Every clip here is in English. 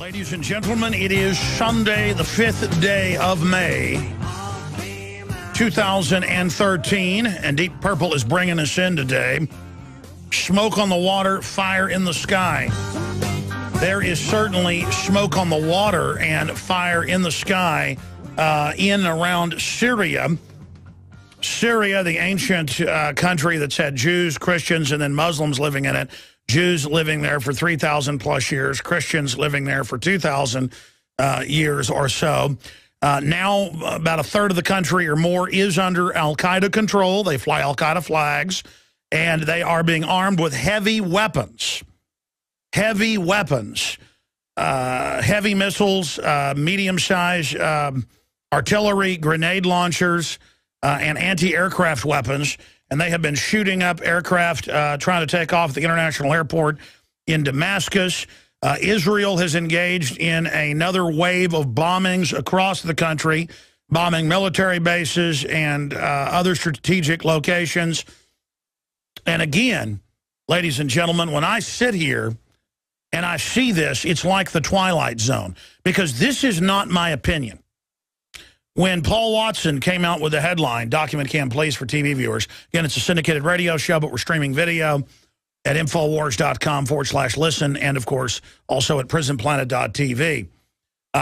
Ladies and gentlemen, it is Sunday, the 5th day of May, 2013, and Deep Purple is bringing us in today. Smoke on the water, fire in the sky. There is certainly smoke on the water and fire in the sky in and around Syria. Syria, the ancient country that's had Jews, Christians, and then Muslims living in it. Jews living there for 3,000 plus years, Christians living there for 2,000 years or so. Now, about a third of the country or more is under Al-Qaeda control. They fly Al-Qaeda flags, and they are being armed with heavy weapons. Heavy weapons. Heavy missiles, medium-sized artillery, grenade launchers, and anti-aircraft weapons. And they have been shooting up aircraft trying to take off the international airport in Damascus. Israel has engaged in another wave of bombings across the country, bombing military bases and other strategic locations. And again, ladies and gentlemen, when I sit here and I see this, it's like the Twilight Zone, because this is not my opinion. When Paul Watson came out with the headline, Document Cam Please for TV viewers, again, it's a syndicated radio show, but we're streaming video at Infowars.com/listen, and, of course, also at PrisonPlanet.tv.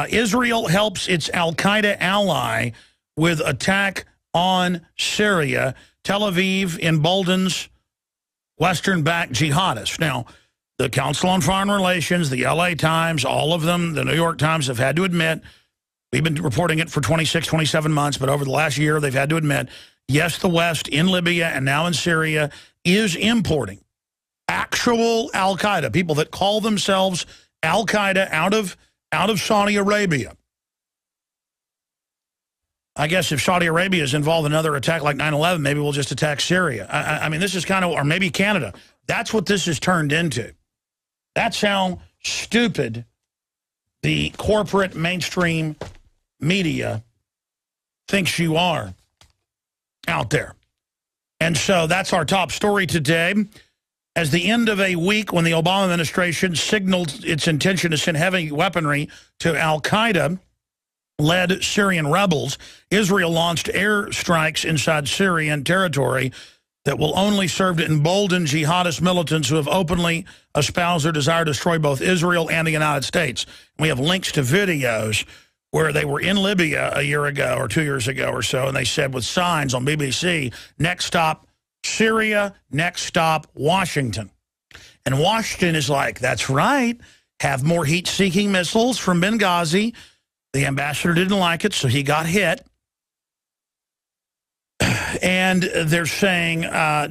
Israel helps its Al-Qaeda ally with attack on Syria. Tel Aviv emboldens Western-backed jihadists. Now, the Council on Foreign Relations, the LA Times, all of them, the New York Times have had to admit, we've been reporting it for 26, 27 months, but over the last year, they've had to admit, yes, the West in Libya and now in Syria is importing actual Al-Qaeda, people that call themselves Al-Qaeda out of Saudi Arabia. I guess if Saudi Arabia is involved in another attack like 9/11, maybe we'll just attack Syria. I mean, this is kind of, or maybe Canada. That's what this has turned into. That's how stupid the corporate mainstream media thinks you are out there. And so that's our top story today. As the end of a week when the Obama administration signaled its intention to send heavy weaponry to Al-Qaeda-led Syrian rebels, Israel launched airstrikes inside Syrian territory that will only serve to embolden jihadist militants who have openly espoused their desire to destroy both Israel and the United States. We have links to videos where they were in Libya a year ago or 2 years ago or so, and they said with signs on BBC, next stop Syria, next stop Washington. And Washington is like, that's right, have more heat-seeking missiles from Benghazi. The ambassador didn't like it, so he got hit. And they're saying,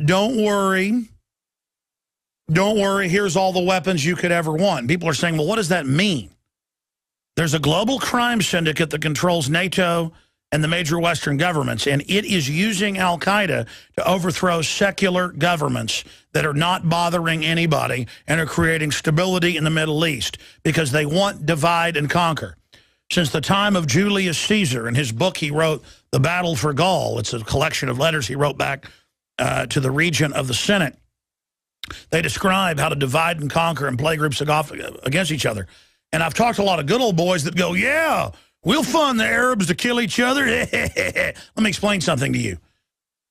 don't worry, here's all the weapons you could ever want. People are saying, well, what does that mean? There's a global crime syndicate that controls NATO and the major Western governments, and it is using Al-Qaeda to overthrow secular governments that are not bothering anybody and are creating stability in the Middle East because they want divide and conquer. Since the time of Julius Caesar, in his book he wrote, The Battle for Gaul, it's a collection of letters he wrote back to the regent of the Senate, they describe how to divide and conquer and play groups against each other. And I've talked to a lot of good old boys that go, yeah, we'll fund the Arabs to kill each other. Let me explain something to you.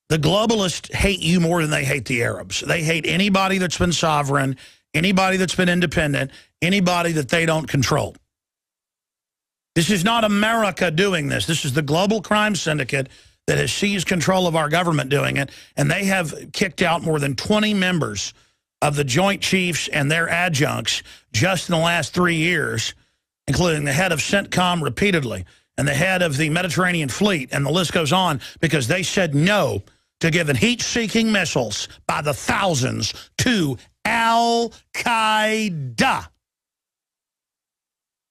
The globalists hate you more than they hate the Arabs. They hate anybody that's been sovereign, anybody that's been independent, anybody that they don't control. This is not America doing this. This is the global crime syndicate that has seized control of our government doing it, and they have kicked out more than 20 members of the Joint Chiefs and their adjuncts just in the last 3 years, including the head of CENTCOM repeatedly and the head of the Mediterranean Fleet, and the list goes on, because they said no to giving heat-seeking missiles by the thousands to Al-Qaeda.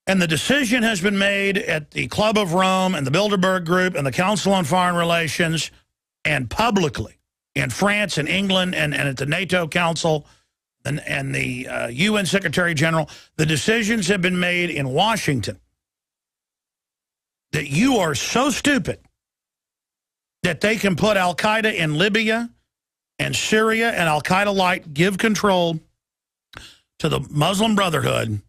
And the decision has been made at the Club of Rome and the Bilderberg Group and the Council on Foreign Relations and publicly in France and England and at the NATO Council and the UN Secretary General. The decisions have been made in Washington that you are so stupid that they can put Al-Qaeda in Libya and Syria and Al-Qaeda-like, give control to the Muslim Brotherhood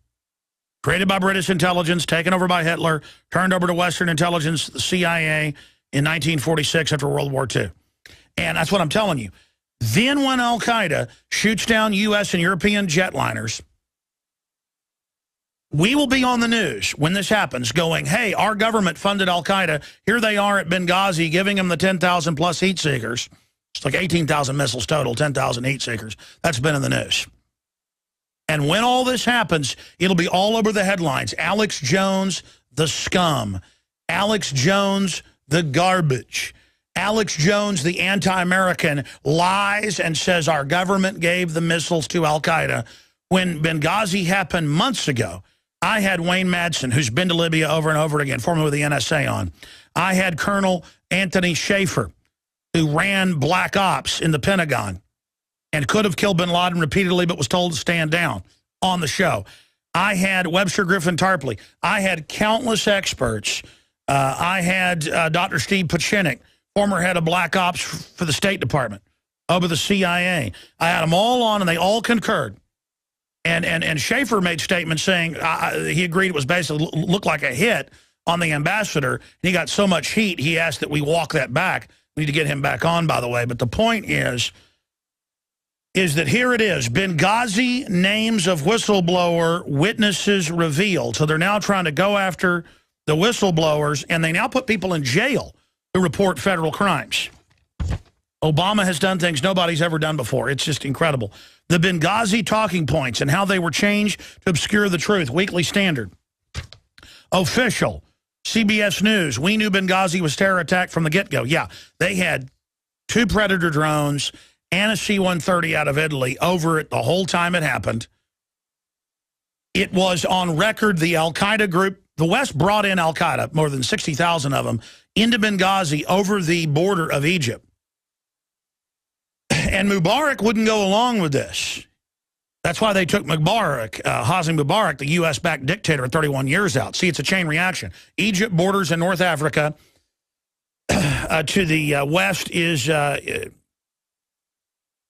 created by British intelligence, taken over by Hitler, turned over to Western intelligence, the CIA, in 1946 after World War II. And that's what I'm telling you. Then when Al-Qaeda shoots down U.S. and European jetliners, we will be on the news when this happens going, hey, our government funded Al-Qaeda. Here they are at Benghazi giving them the 10,000 plus heat seekers. It's like 18,000 missiles total, 10,000 heat seekers. That's been in the news. And when all this happens, it'll be all over the headlines. Alex Jones, the scum. Alex Jones, the garbage. Alex Jones, the anti-American, lies and says our government gave the missiles to Al-Qaeda. When Benghazi happened months ago, I had Wayne Madsen, who's been to Libya over and over again, formerly with the NSA, on. I had Colonel Anthony Schaefer, who ran Black Ops in the Pentagon and could have killed bin Laden repeatedly but was told to stand down, on the show. I had Webster Griffin Tarpley. I had countless experts. I had Dr. Steve Pachinik, former head of Black Ops for the State Department, over the CIA. I had them all on, and they all concurred. And Schaefer made statements saying he agreed it was basically looked like a hit on the ambassador. And he got so much heat, he asked that we walk that back. We need to get him back on, by the way. But the point is that here it is. Benghazi names of whistleblower witnesses revealed. So they're now trying to go after the whistleblowers, and they now put people in jail who report federal crimes. Obama has done things nobody's ever done before. It's just incredible. The Benghazi talking points and how they were changed to obscure the truth. Weekly Standard. Official. CBS News. We knew Benghazi was terror attack from the get-go. Yeah, they had 2 Predator drones and a C-130 out of Italy over it the whole time it happened. It was on record the Al-Qaeda group. The West brought in Al-Qaeda, more than 60,000 of them, into Benghazi over the border of Egypt. And Mubarak wouldn't go along with this. That's why they took Mubarak, Hosni Mubarak, the U.S.-backed dictator, 31 years out. See, it's a chain reaction. Egypt borders in North Africa. To the west is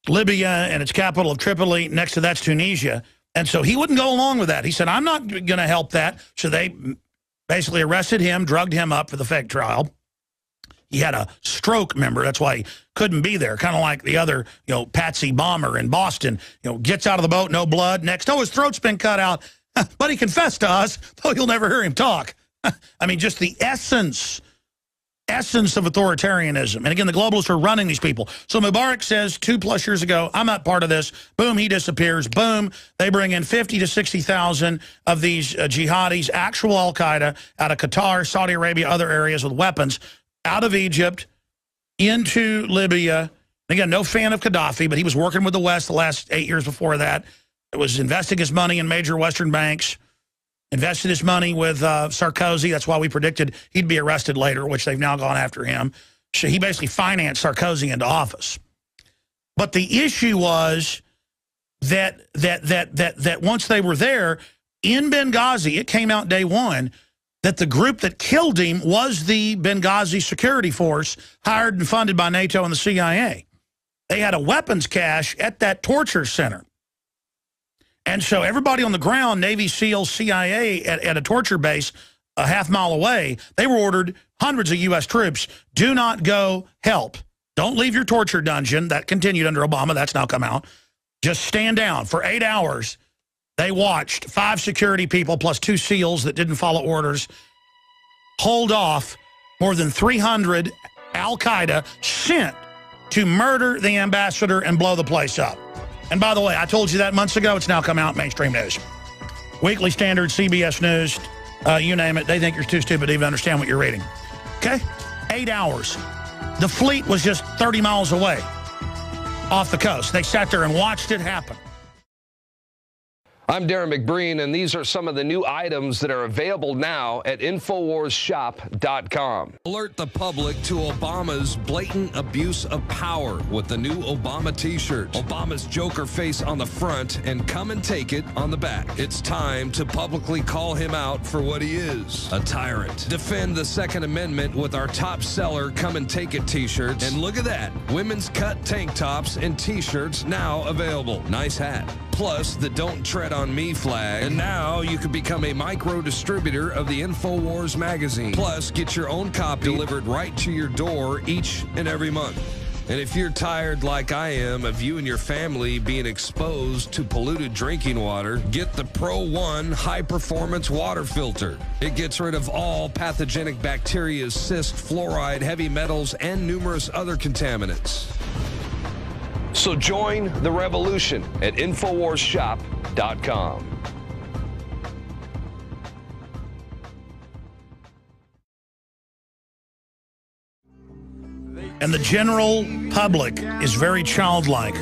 Libya and its capital of Tripoli. Next to that's Tunisia. And so he wouldn't go along with that. He said, I'm not going to help that. So they basically arrested him, drugged him up for the fake trial. He had a stroke, remember? That's why he couldn't be there. Kind of like the other, Patsy Bomber in Boston. Gets out of the boat, no blood. Next, his throat's been cut out. But he confessed to us, though you'll never hear him talk. I mean, just the essence of authoritarianism. And again, the globalists are running these people. So Mubarak says 2+ years ago, I'm not part of this. Boom, he disappears. Boom, they bring in 50 to 60,000 of these jihadis, actual Al-Qaeda, out of Qatar, Saudi Arabia, other areas with weapons, out of Egypt, into Libya. Again, no fan of Gaddafi, but he was working with the West the last 8 years before that. It was investing his money in major Western banks, invested his money with Sarkozy. That's why we predicted he'd be arrested later, which they've now gone after him. So he basically financed Sarkozy into office. But the issue was that once they were there, in Benghazi, it came out day one, that the group that killed him was the Benghazi security force hired and funded by NATO and the CIA. They had a weapons cache at that torture center. And so everybody on the ground, Navy SEALs, CIA, at a torture base a half-mile away, they were ordered, hundreds of U.S. troops, do not go help. Don't leave your torture dungeon. That continued under Obama. That's now come out. Just stand down. For 8 hours, they watched 5 security people plus 2 SEALs that didn't follow orders hold off more than 300 Al-Qaeda sent to murder the ambassador and blow the place up. And by the way, I told you that months ago. It's now come out, mainstream news. Weekly Standard, CBS News, you name it. They think you're too stupid to even understand what you're reading. Okay? 8 hours. The fleet was just 30 miles away off the coast. They sat there and watched it happen. I'm Darren McBreen, and these are some of the new items that are available now at InfoWarsShop.com. Alert the public to Obama's blatant abuse of power with the new Obama t-shirt. Obama's Joker face on the front and come and take it on the back. It's time to publicly call him out for what he is, a tyrant. Defend the Second Amendment with our top seller Come and Take It t-shirts. And look at that, women's cut tank tops and t-shirts now available. Nice hat. plus the Don't Tread on Me flag. And now you can become a micro-distributor of the InfoWars magazine. Plus, get your own copy delivered right to your door each and every month. And if you're tired, like I am, of you and your family being exposed to polluted drinking water, get the Pro One high-performance water filter. It gets rid of all pathogenic bacteria, cyst, fluoride, heavy metals, and numerous other contaminants. So join the revolution at InfoWarsShop.com. And the general public is very childlike.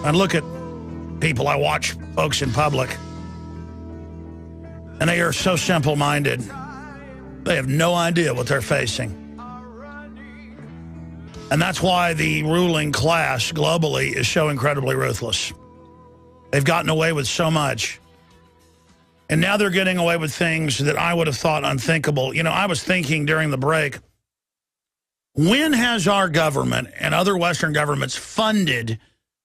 I look at people, I watch folks in public, and they are so simple-minded. They have no idea what they're facing. And that's why the ruling class globally is so incredibly ruthless. They've gotten away with so much. And now they're getting away with things that I would have thought unthinkable. You know, I was thinking during the break, when has our government and other Western governments funded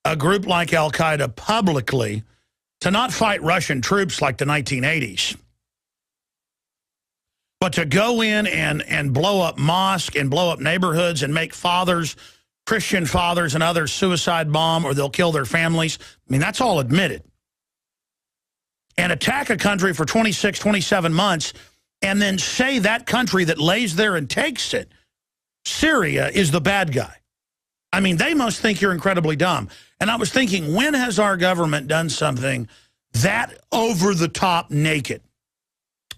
a group like Al-Qaeda publicly to not fight Russian troops like the 1980s, but to go in and blow up mosques and blow up neighborhoods and make fathers, Christian fathers and others suicide bomb, or they'll kill their families? I mean, that's all admitted. And attack a country for 26, 27 months and then say that country that lays there and takes it, Syria, is the bad guy. I mean, they must think you're incredibly dumb. And I was thinking, when has our government done something that over-the-top naked?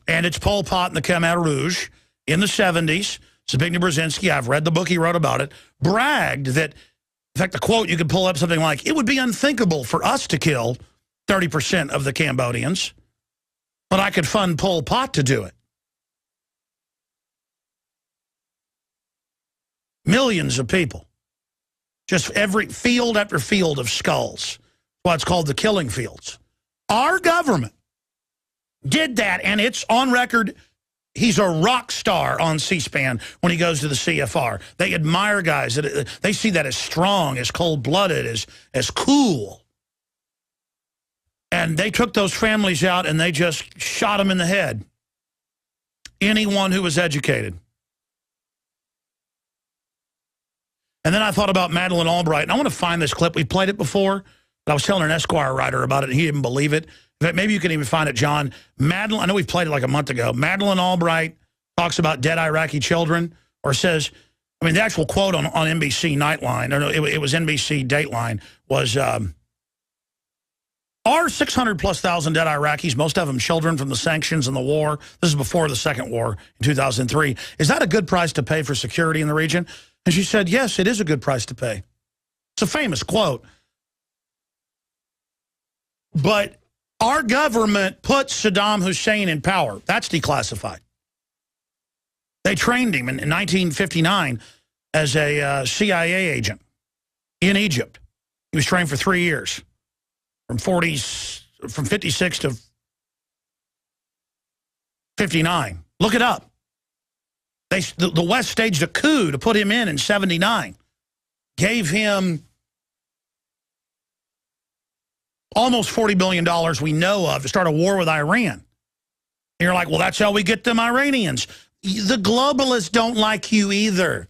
And it's Pol Pot and the Khmer Rouge in the 70s. Zbigniew Brzezinski, I've read the book he wrote about it, bragged that, in fact, the quote, you could pull up something like, it would be unthinkable for us to kill 30% of the Cambodians, but I could fund Pol Pot to do it. Millions of people. Just every field after field of skulls. What's called the killing fields. Our government did that, and it's on record. He's a rock star on C-SPAN when he goes to the CFR. They admire guys. They see that as strong, as cold-blooded, as cool. And they took those families out, and they just shot them in the head. Anyone who was educated. And then I thought about Madeleine Albright, and I want to find this clip. We played it before, but I was telling an Esquire writer about it, and he didn't believe it. In fact, maybe you can even find it, John. Madeleine, I know we played it like a month ago. Madeleine Albright talks about dead Iraqi children, or says, I mean, the actual quote on NBC Nightline, or no, it was NBC Dateline, was, are 600+ thousand dead Iraqis, most of them children from the sanctions and the war, this is before the second war in 2003, is that a good price to pay for security in the region? And she said, yes, it is a good price to pay. It's a famous quote. But our government put Saddam Hussein in power. That's declassified. They trained him in 1959 as a CIA agent in Egypt. He was trained for 3 years, from 56 to 59. Look it up. The West staged a coup to put him in 79. Gave him almost $40 billion we know of to start a war with Iran. And you're like, well, that's how we get them Iranians. The globalists don't like you either.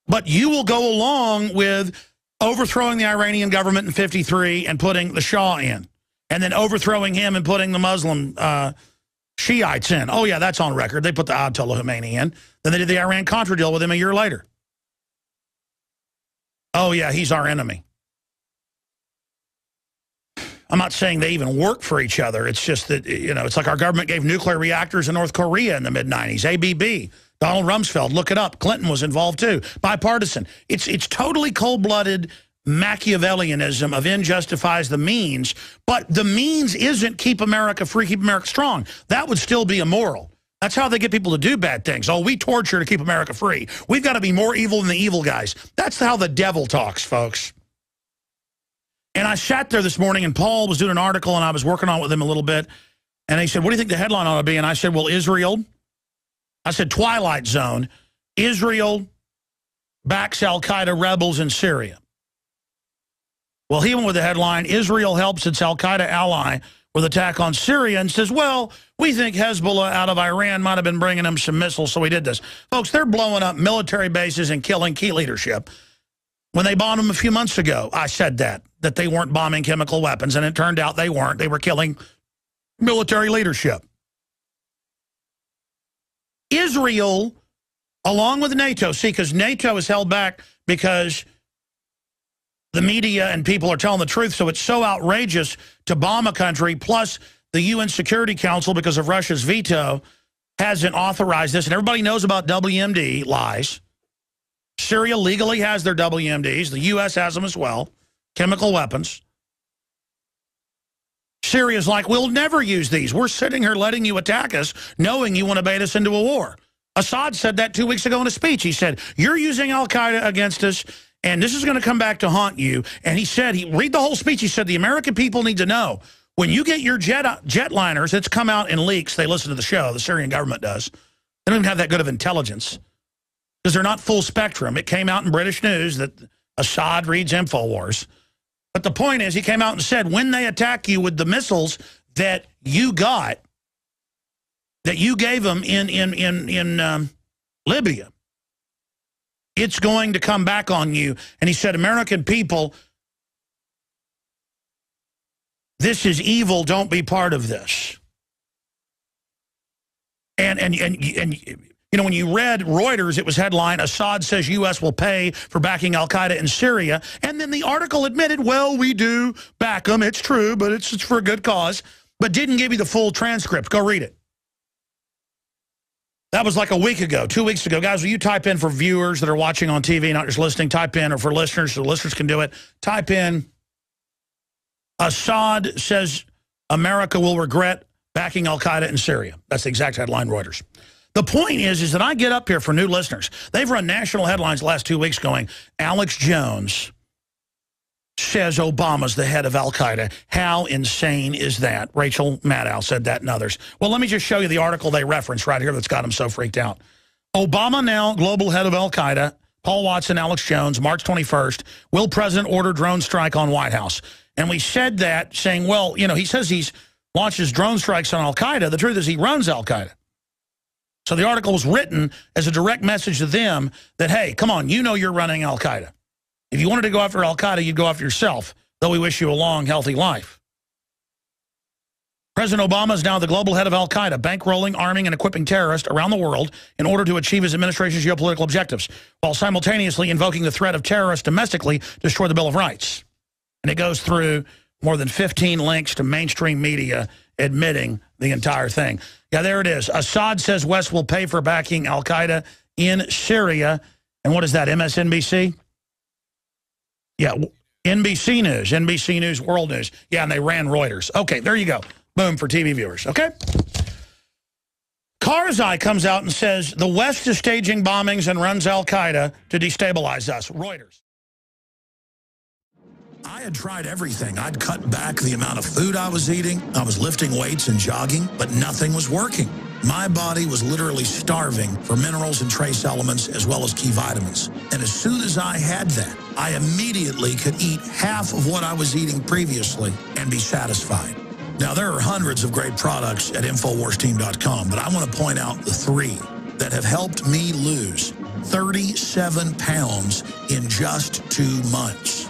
But you will go along with overthrowing the Iranian government in 53 and putting the Shah in. And then overthrowing him and putting the Muslim Shiites in. Oh, yeah, that's on record. They put the Ayatollah Khomeini in. Then they did the Iran-Contra deal with him a year later. Oh, yeah, he's our enemy. I'm not saying they even work for each other. It's just that, you know, it's like our government gave nuclear reactors in North Korea in the mid-90s. ABB, Donald Rumsfeld, look it up. Clinton was involved too. Bipartisan. It's totally cold-blooded Machiavellianism of end justifies the means, but the means isn't keep America free, keep America strong. That would still be immoral. That's how they get people to do bad things. Oh, we torture to keep America free. We've got to be more evil than the evil guys. That's how the devil talks, folks. And I sat there this morning, and Paul was doing an article, and I was working on it with him a little bit, and he said, what do you think the headline ought to be? And I said, well, Israel. I said, Twilight Zone. Israel backs Al-Qaeda rebels in Syria. Well, he went with the headline, Israel helps its Al-Qaeda ally with attack on Syria, and says, well, we think Hezbollah out of Iran might have been bringing them some missiles, so we did this. Folks, they're blowing up military bases and killing key leadership. When they bombed them a few months ago, I said that they weren't bombing chemical weapons, and it turned out they weren't. They were killing military leadership. Israel, along with NATO, see, because NATO is held back because the media and people are telling the truth, so it's so outrageous to bomb a country, plus the UN Security Council, because of Russia's veto, hasn't authorized this, and everybody knows about WMD lies. Syria legally has their WMDs. The U.S. has them as well, chemical weapons. Syria's like, we'll never use these. We're sitting here letting you attack us, knowing you want to bait us into a war. Assad said that 2 weeks ago in a speech. He said, you're using Al-Qaeda against us, and this is going to come back to haunt you. And he said, read the whole speech. He said, the American people need to know, when you get your jetliners, it's come out in leaks. They listen to the show. The Syrian government does. They don't even have that good of intelligence because they're not full spectrum. It came out in British news that Assad reads InfoWars. But the point is, he came out and said, when they attack you with the missiles that you got, that you gave them in Libya, it's going to come back on you. And he said, American people, this is evil. Don't be part of this. And you know, when you read Reuters, it was headline, Assad says U.S. will pay for backing Al-Qaeda in Syria. And then the article admitted, well, we do back them. It's true, but it's for a good cause. But didn't give you the full transcript. Go read it. That was like a week ago, 2 weeks ago. Guys, will you type in for viewers that are watching on TV, not just listening, type in, or for listeners, so listeners can do it, type in, Assad says America will regret backing Al-Qaeda in Syria. That's the exact headline, Reuters. The point is that I get up here for new listeners. They've run national headlines the last 2 weeks going, Alex Jones says Obama's the head of Al-Qaeda. How insane is that? Rachel Maddow said that and others. Well, let me just show you the article they reference right here that's got them so freaked out. Obama now global head of Al-Qaeda, Paul Watson, Alex Jones, March 21st, will president order drone strike on White House? And we said that saying, well, you know, he says he's launches drone strikes on Al-Qaeda. The truth is he runs Al-Qaeda. So the article was written as a direct message to them that, hey, come on, you know you're running Al-Qaeda. If you wanted to go after Al-Qaeda, you'd go after yourself, though we wish you a long, healthy life. President Obama is now the global head of Al-Qaeda, bankrolling, arming, and equipping terrorists around the world in order to achieve his administration's geopolitical objectives, while simultaneously invoking the threat of terrorists domestically to destroy the Bill of Rights. And it goes through more than 15 links to mainstream media admitting the entire thing. Yeah, there it is. Assad says West will pay for backing Al-Qaeda in Syria. And what is that, MSNBC? Yeah, NBC News, World News. Yeah, and they ran Reuters. Okay, there you go. Boom, for TV viewers, okay? Karzai comes out and says the West is staging bombings and runs Al-Qaeda to destabilize us. Reuters. I had tried everything. I'd cut back the amount of food I was eating. I was lifting weights and jogging, but nothing was working. My body was literally starving for minerals and trace elements as well as key vitamins. And as soon as I had that, I immediately could eat half of what I was eating previously and be satisfied. Now, there are hundreds of great products at InfoWarsTeam.com, but I want to point out the three that have helped me lose 37 pounds in just 2 months.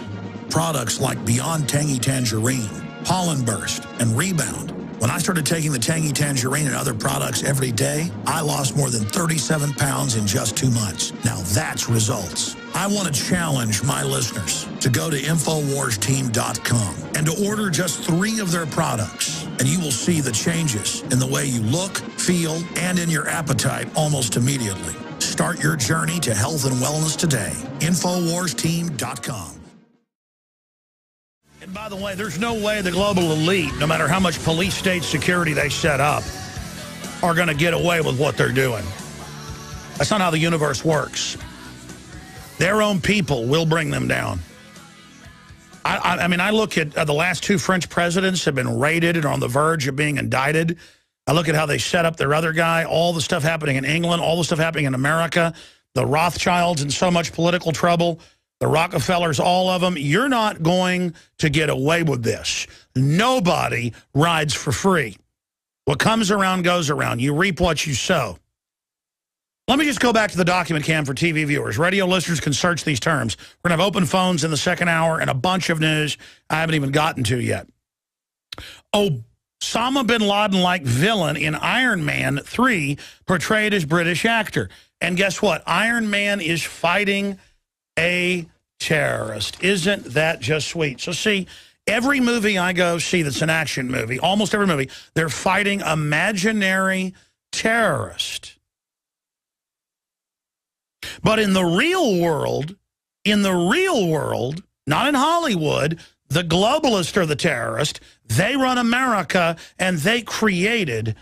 Products like Beyond Tangy Tangerine, Pollen Burst, and Rebound. When I started taking the Tangy Tangerine and other products every day, I lost more than 37 pounds in just 2 months. Now that's results. I want to challenge my listeners to go to InfoWarsTeam.com and to order just 3 of their products, and you will see the changes in the way you look, feel, and in your appetite almost immediately. Start your journey to health and wellness today. InfoWarsTeam.com. And by the way, there's no way the global elite, no matter how much police state security they set up, are going to get away with what they're doing. That's not how the universe works. Their own people will bring them down. I mean, I look at the last 2 French presidents have been raided and are on the verge of being indicted. I look at how they set up their other guy, all the stuff happening in England, all the stuff happening in America, the Rothschilds in so much political trouble. the Rockefellers, all of them. You're not going to get away with this. Nobody rides for free. What comes around goes around. You reap what you sow. Let me just go back to the document cam for TV viewers. Radio listeners can search these terms. We're going to have open phones in the second hour and a bunch of news I haven't even gotten to yet. Osama bin Laden-like villain in Iron Man 3 portrayed as British actor. And guess what? Iron Man is fighting a terrorist. Isn't that just sweet? So see, every movie I go see that's an action movie, almost every movie, they're fighting imaginary terrorist. But in the real world, not in Hollywood, the globalists are the terrorist. They run America, and they created,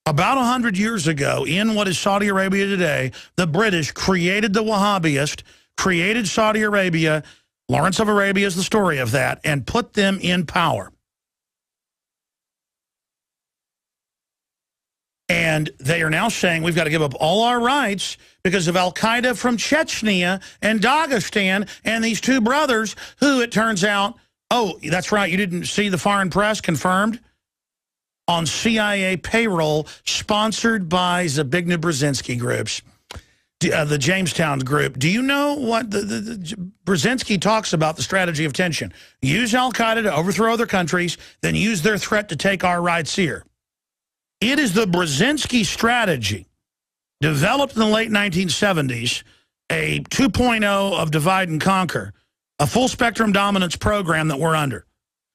about 100 years ago, in what is Saudi Arabia today, the British created the Wahhabists, created Saudi Arabia. Lawrence of Arabia is the story of that, and put them in power. And they are now saying we've got to give up all our rights because of Al-Qaeda from Chechnya and Dagestan and these two brothers who, it turns out, oh, that's right, you didn't see the foreign press confirmed? On CIA payroll, sponsored by Zbigniew Brzezinski groups, the Jamestown group. Do you know what the Brzezinski talks about the strategy of tension? Use Al-Qaeda to overthrow other countries, then use their threat to take our rights here. It is the Brzezinski strategy, developed in the late 1970s, a 2.0 of divide and conquer, a full-spectrum dominance program that we're under.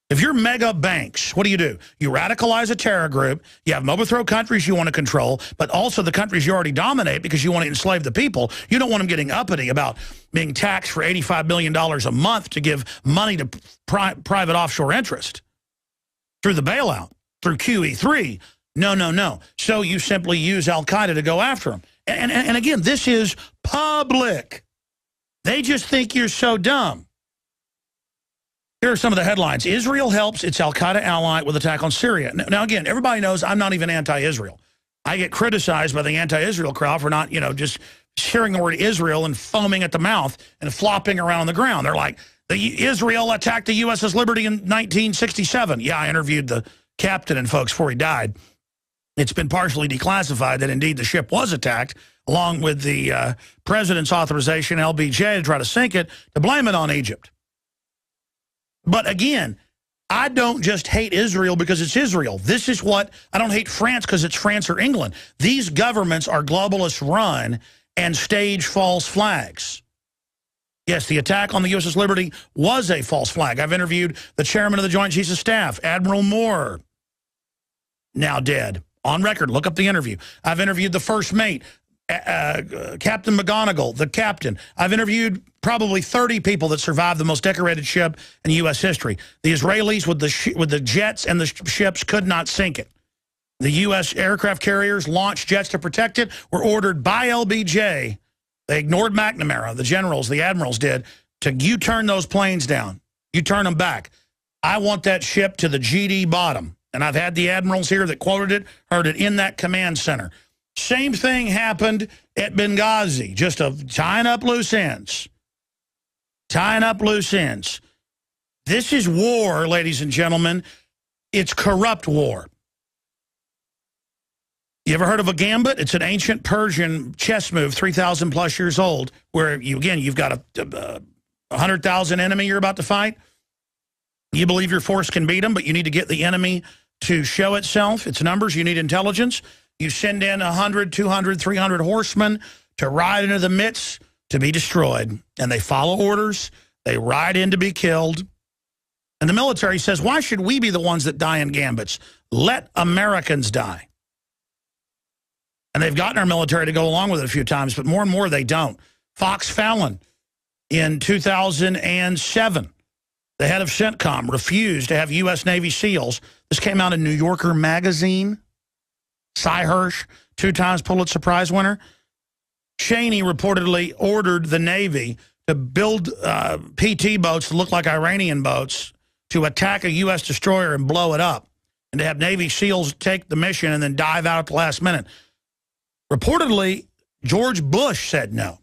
If you're mega banks, what do? You radicalize a terror group, you have them overthrow countries you want to control, but also the countries you already dominate because you want to enslave the people. You don't want them getting uppity about being taxed for $85 billion a month to give money to private offshore interest through the bailout, through QE3. No. So you simply use Al-Qaeda to go after them. And again, this is public. They just think you're so dumb. Here are some of the headlines. Israel helps its Al-Qaeda ally with attack on Syria. Now, again, everybody knows I'm not even anti-Israel. I get criticized by the anti-Israel crowd for not, just hearing the word Israel and foaming at the mouth and flopping around on the ground. They're like, Israel attacked the USS Liberty in 1967. Yeah, I interviewed the captain and folks before he died. It's been partially declassified that indeed the ship was attacked, along with the president's authorization, LBJ, to try to sink it, to blame it on Egypt. But again, I don't just hate Israel because it's Israel. This is what, I don't hate France because it's France or England. These governments are globalist run and stage false flags. Yes, the attack on the USS Liberty was a false flag. I've interviewed the chairman of the Joint Chiefs of Staff, Admiral Moore, now dead. On record, look up the interview. I've interviewed the first mate, Captain McGonigal, the captain. I've interviewed probably 30 people that survived the most decorated ship in U.S. history. The Israelis with the jets and the ships could not sink it. The U.S. aircraft carriers launched jets to protect it, were ordered by LBJ. They ignored McNamara, the generals, the admirals did, to U-turn those planes down. You turn them back. I want that ship to the GD bottom. And I've had the admirals here that quoted it, heard it in that command center. Same thing happened at Benghazi, just tying up loose ends. Tying up loose ends. This is war, ladies and gentlemen. It's corrupt war. You ever heard of a gambit? It's an ancient Persian chess move, 3,000 plus years old, where you've got a 100,000 enemy you're about to fight. You believe your force can beat them, but you need to get the enemy to show itself, its numbers. You need intelligence. You send in 100, 200, 300 horsemen to ride into the midst to be destroyed. And they follow orders. They ride in to be killed. And the military says, why should we be the ones that die in gambits? Let Americans die. And they've gotten our military to go along with it a few times, but more and more they don't. Fox Fallon in 2007, the head of CENTCOM, refused to have U.S. Navy SEALs. This came out in New Yorker magazine. Cy Hirsch, 2 times Pulitzer Prize winner. Cheney reportedly ordered the Navy to build PT boats that look like Iranian boats to attack a U.S. destroyer and blow it up, and to have Navy SEALs take the mission and then dive out at the last minute. Reportedly, George Bush said no.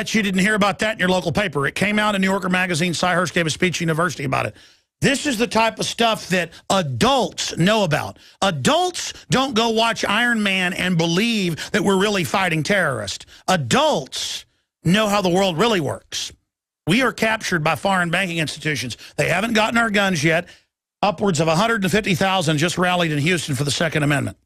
Bet you didn't hear about that in your local paper. It came out in New Yorker magazine. Cy Hirsch gave a speech at university about it. This is the type of stuff that adults know about. Adults don't go watch Iron Man and believe that we're really fighting terrorists. Adults know how the world really works. We are captured by foreign banking institutions. They haven't gotten our guns yet. Upwards of 150,000 just rallied in Houston for the Second Amendment.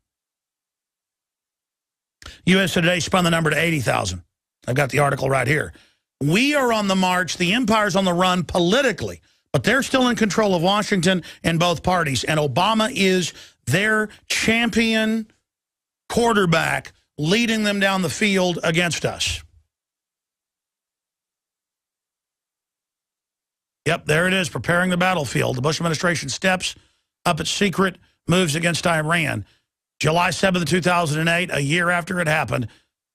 USA Today spun the number to 80,000. I've got the article right here. We are on the march. The empire's on the run politically, but they're still in control of Washington and both parties. And Obama is their champion quarterback leading them down the field against us. Yep, there it is, preparing the battlefield. The Bush administration steps up its secret moves against Iran. July 7th, 2008, a year after it happened,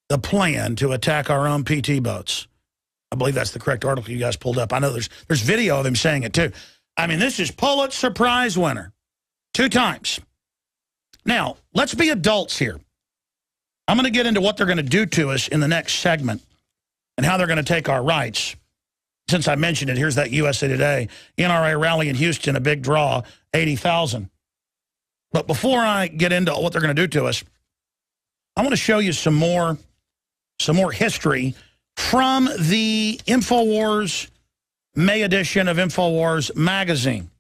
the plan to attack our own PT boats. I believe that's the correct article you guys pulled up. I know there's video of him saying it too. I mean, this is Pulitzer Prize winner 2 times. Now, let's be adults here. I'm going to get into what they're going to do to us in the next segment and how they're going to take our rights. Since I mentioned it, here's that USA Today NRA rally in Houston, a big draw, 80,000. But before I get into what they're going to do to us, I want to show you some more history from the InfoWars May edition of InfoWars magazine.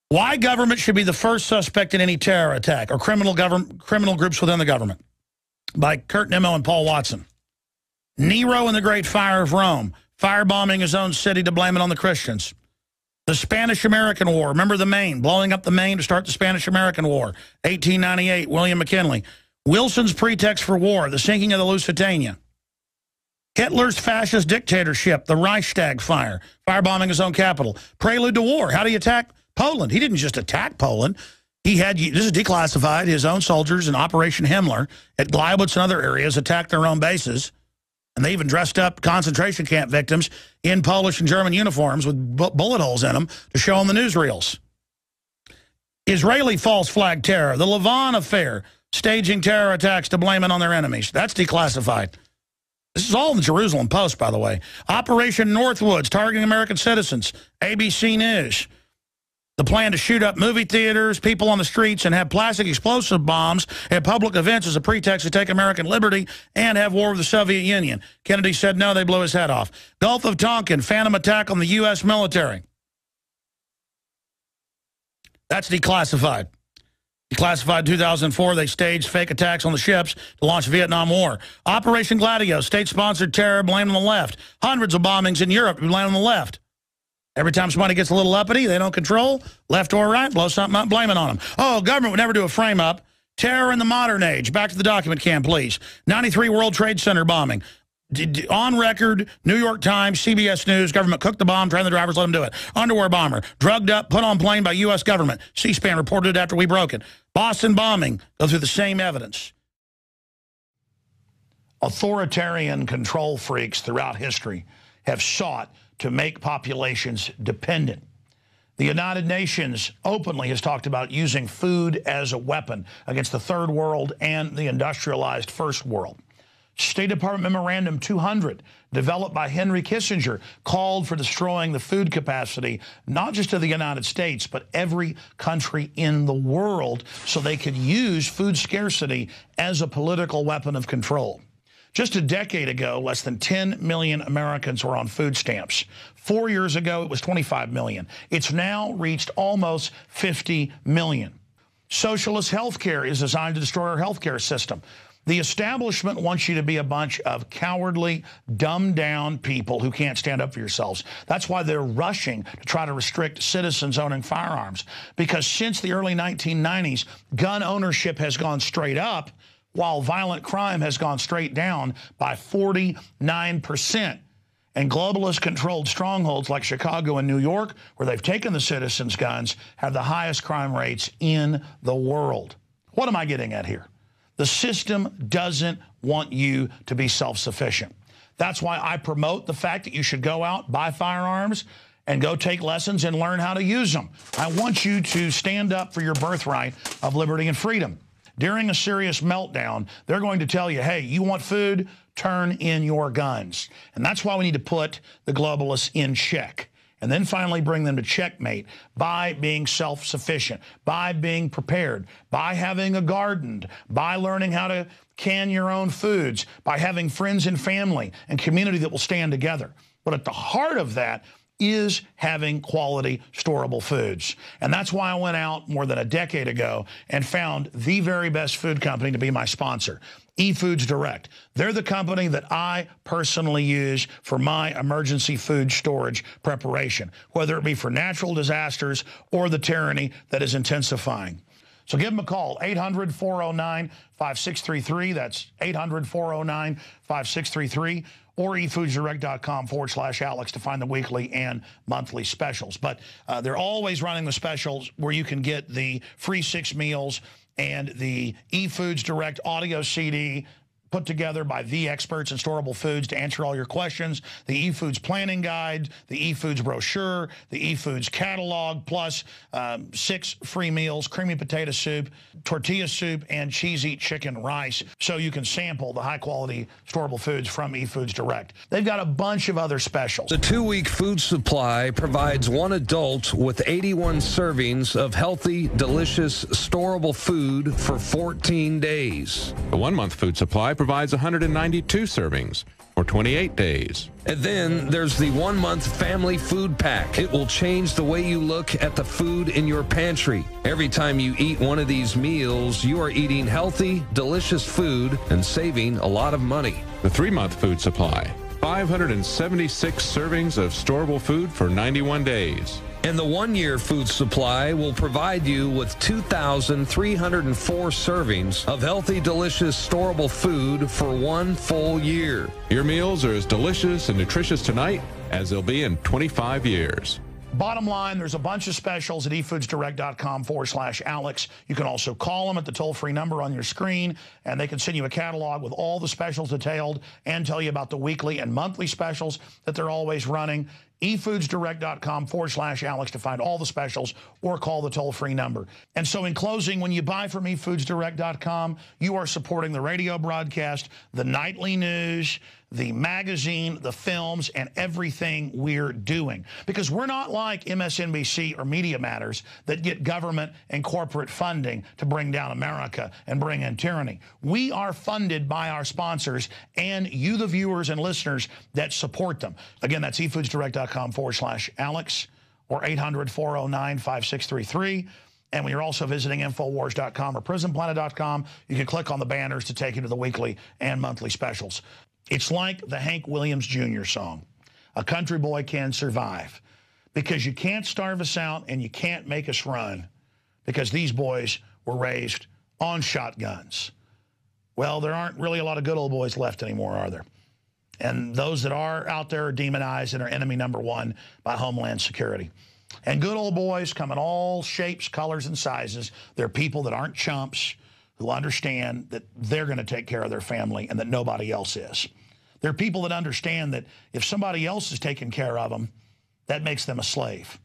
Why government should be the first suspect in any terror attack or criminal groups within the government, by Kurt Nimmo and Paul Watson. Nero and the Great Fire of Rome, firebombing his own city to blame it on the Christians. The Spanish-American War, remember the Maine, blowing up the Maine to start the Spanish-American War, 1898, William McKinley. Wilson's pretext for war, the sinking of the Lusitania. Hitler's fascist dictatorship, the Reichstag fire, firebombing his own capital. Prelude to war, how do you attack Poland? He didn't just attack Poland. He had, this is declassified, his own soldiers in Operation Himmler at Gleiwitz and other areas attacked their own bases. And they even dressed up concentration camp victims in Polish and German uniforms with bullet holes in them to show on the newsreels. Israeli false flag terror, the Lavon affair, staging terror attacks to blame it on their enemies. That's declassified. This is all in the Jerusalem Post, by the way. Operation Northwoods, targeting American citizens, ABC News. The plan to shoot up movie theaters, people on the streets, and have plastic explosive bombs at public events as a pretext to take American liberty and have war with the Soviet Union. Kennedy said no, they blew his head off. Gulf of Tonkin, phantom attack on the U.S. military. That's declassified. Declassified in 2004, they staged fake attacks on the ships to launch the Vietnam War. Operation Gladio, state-sponsored terror, blamed on the left. Hundreds of bombings in Europe, blamed on the left. Every time somebody gets a little uppity, they don't control, left or right, blow something up, blame it on them. Oh, government would never do a frame-up. Terror in the modern age. Back to the document cam, please. 93 World Trade Center bombing. On record, New York Times, CBS News, government cooked the bomb, trained the drivers, let them do it. Underwear bomber, drugged up, put on plane by U.S. government. C-SPAN reported it after we broke it. Boston bombing, go through the same evidence. Authoritarian control freaks throughout history have sought to make populations dependent. The United Nations openly has talked about using food as a weapon against the third world and the industrialized first world. State Department Memorandum 200, developed by Henry Kissinger, called for destroying the food capacity, not just of the United States, but every country in the world, so they could use food scarcity as a political weapon of control. Just a decade ago, less than 10 million Americans were on food stamps. 4 years ago, it was 25 million. It's now reached almost 50 million. Socialist health care is designed to destroy our health care system. The establishment wants you to be a bunch of cowardly, dumbed-down people who can't stand up for yourselves. That's why they're rushing to try to restrict citizens owning firearms. Because since the early 1990s, gun ownership has gone straight up, while violent crime has gone straight down by 49%. And globalist-controlled strongholds like Chicago and New York, where they've taken the citizens' guns, have the highest crime rates in the world. What am I getting at here? The system doesn't want you to be self-sufficient. That's why I promote the fact that you should go out, buy firearms, and go take lessons and learn how to use them. I want you to stand up for your birthright of liberty and freedom. During a serious meltdown, they're going to tell you, hey, you want food? turn in your guns. And that's why we need to put the globalists in check. And then finally bring them to checkmate by being self-sufficient, by being prepared, by having a garden, by learning how to can your own foods, by having friends and family and community that will stand together. But at the heart of that is having quality, storable foods. And that's why I went out more than a decade ago and found the very best food company to be my sponsor, eFoods Direct. They're the company that I personally use for my emergency food storage preparation, whether it be for natural disasters or the tyranny that is intensifying. So give them a call, 800-409-5633. That's 800-409-5633. Or efoodsdirect.com/Alex to find the weekly and monthly specials. But they're always running the specials where you can get the free 6 meals and the eFoods Direct audio CD put together by the experts in storable foods to answer all your questions, the eFoods planning guide, the eFoods brochure, the eFoods catalog, plus 6 free meals, creamy potato soup, tortilla soup, and cheesy chicken rice, so you can sample the high-quality storable foods from eFoods Direct. They've got a bunch of other specials. The 2-week food supply provides one adult with 81 servings of healthy, delicious, storable food for 14 days. The 1-month food supply provides 192 servings for 28 days. And then there's the 1-month family food pack. It will change the way you look at the food in your pantry. Every time you eat one of these meals, you are eating healthy, delicious food and saving a lot of money. The 3-month food supply, 576 servings of storable food for 91 days. And the 1-year food supply will provide you with 2,304 servings of healthy, delicious, storable food for 1 full year. Your meals are as delicious and nutritious tonight as they'll be in 25 years. Bottom line, there's a bunch of specials at efoodsdirect.com/Alex. You can also call them at the toll-free number on your screen, and they can send you a catalog with all the specials detailed and tell you about the weekly and monthly specials that they're always running. efoodsdirect.com/Alex to find all the specials or call the toll-free number. And so in closing, when you buy from efoodsdirect.com, you are supporting the radio broadcast, the nightly news, the magazine, the films, and everything we're doing. Because we're not like MSNBC or Media Matters that get government and corporate funding to bring down America and bring in tyranny. We are funded by our sponsors and you, the viewers and listeners that support them. Again, that's efoodsdirect.com/Alex or 800-409-5633. And when you're also visiting Infowars.com or PrisonPlanet.com, you can click on the banners to take you to the weekly and monthly specials. It's like the Hank Williams Jr. song, "A Country Boy Can Survive," because you can't starve us out and you can't make us run, because these boys were raised on shotguns. Well, there aren't really a lot of good old boys left anymore, are there? And those that are out there are demonized and are enemy number 1 by Homeland Security. And good old boys come in all shapes, colors, and sizes. They're people that aren't chumps, who understand that they're going to take care of their family and that nobody else is. They're people that understand that if somebody else is taking care of them, that makes them a slave.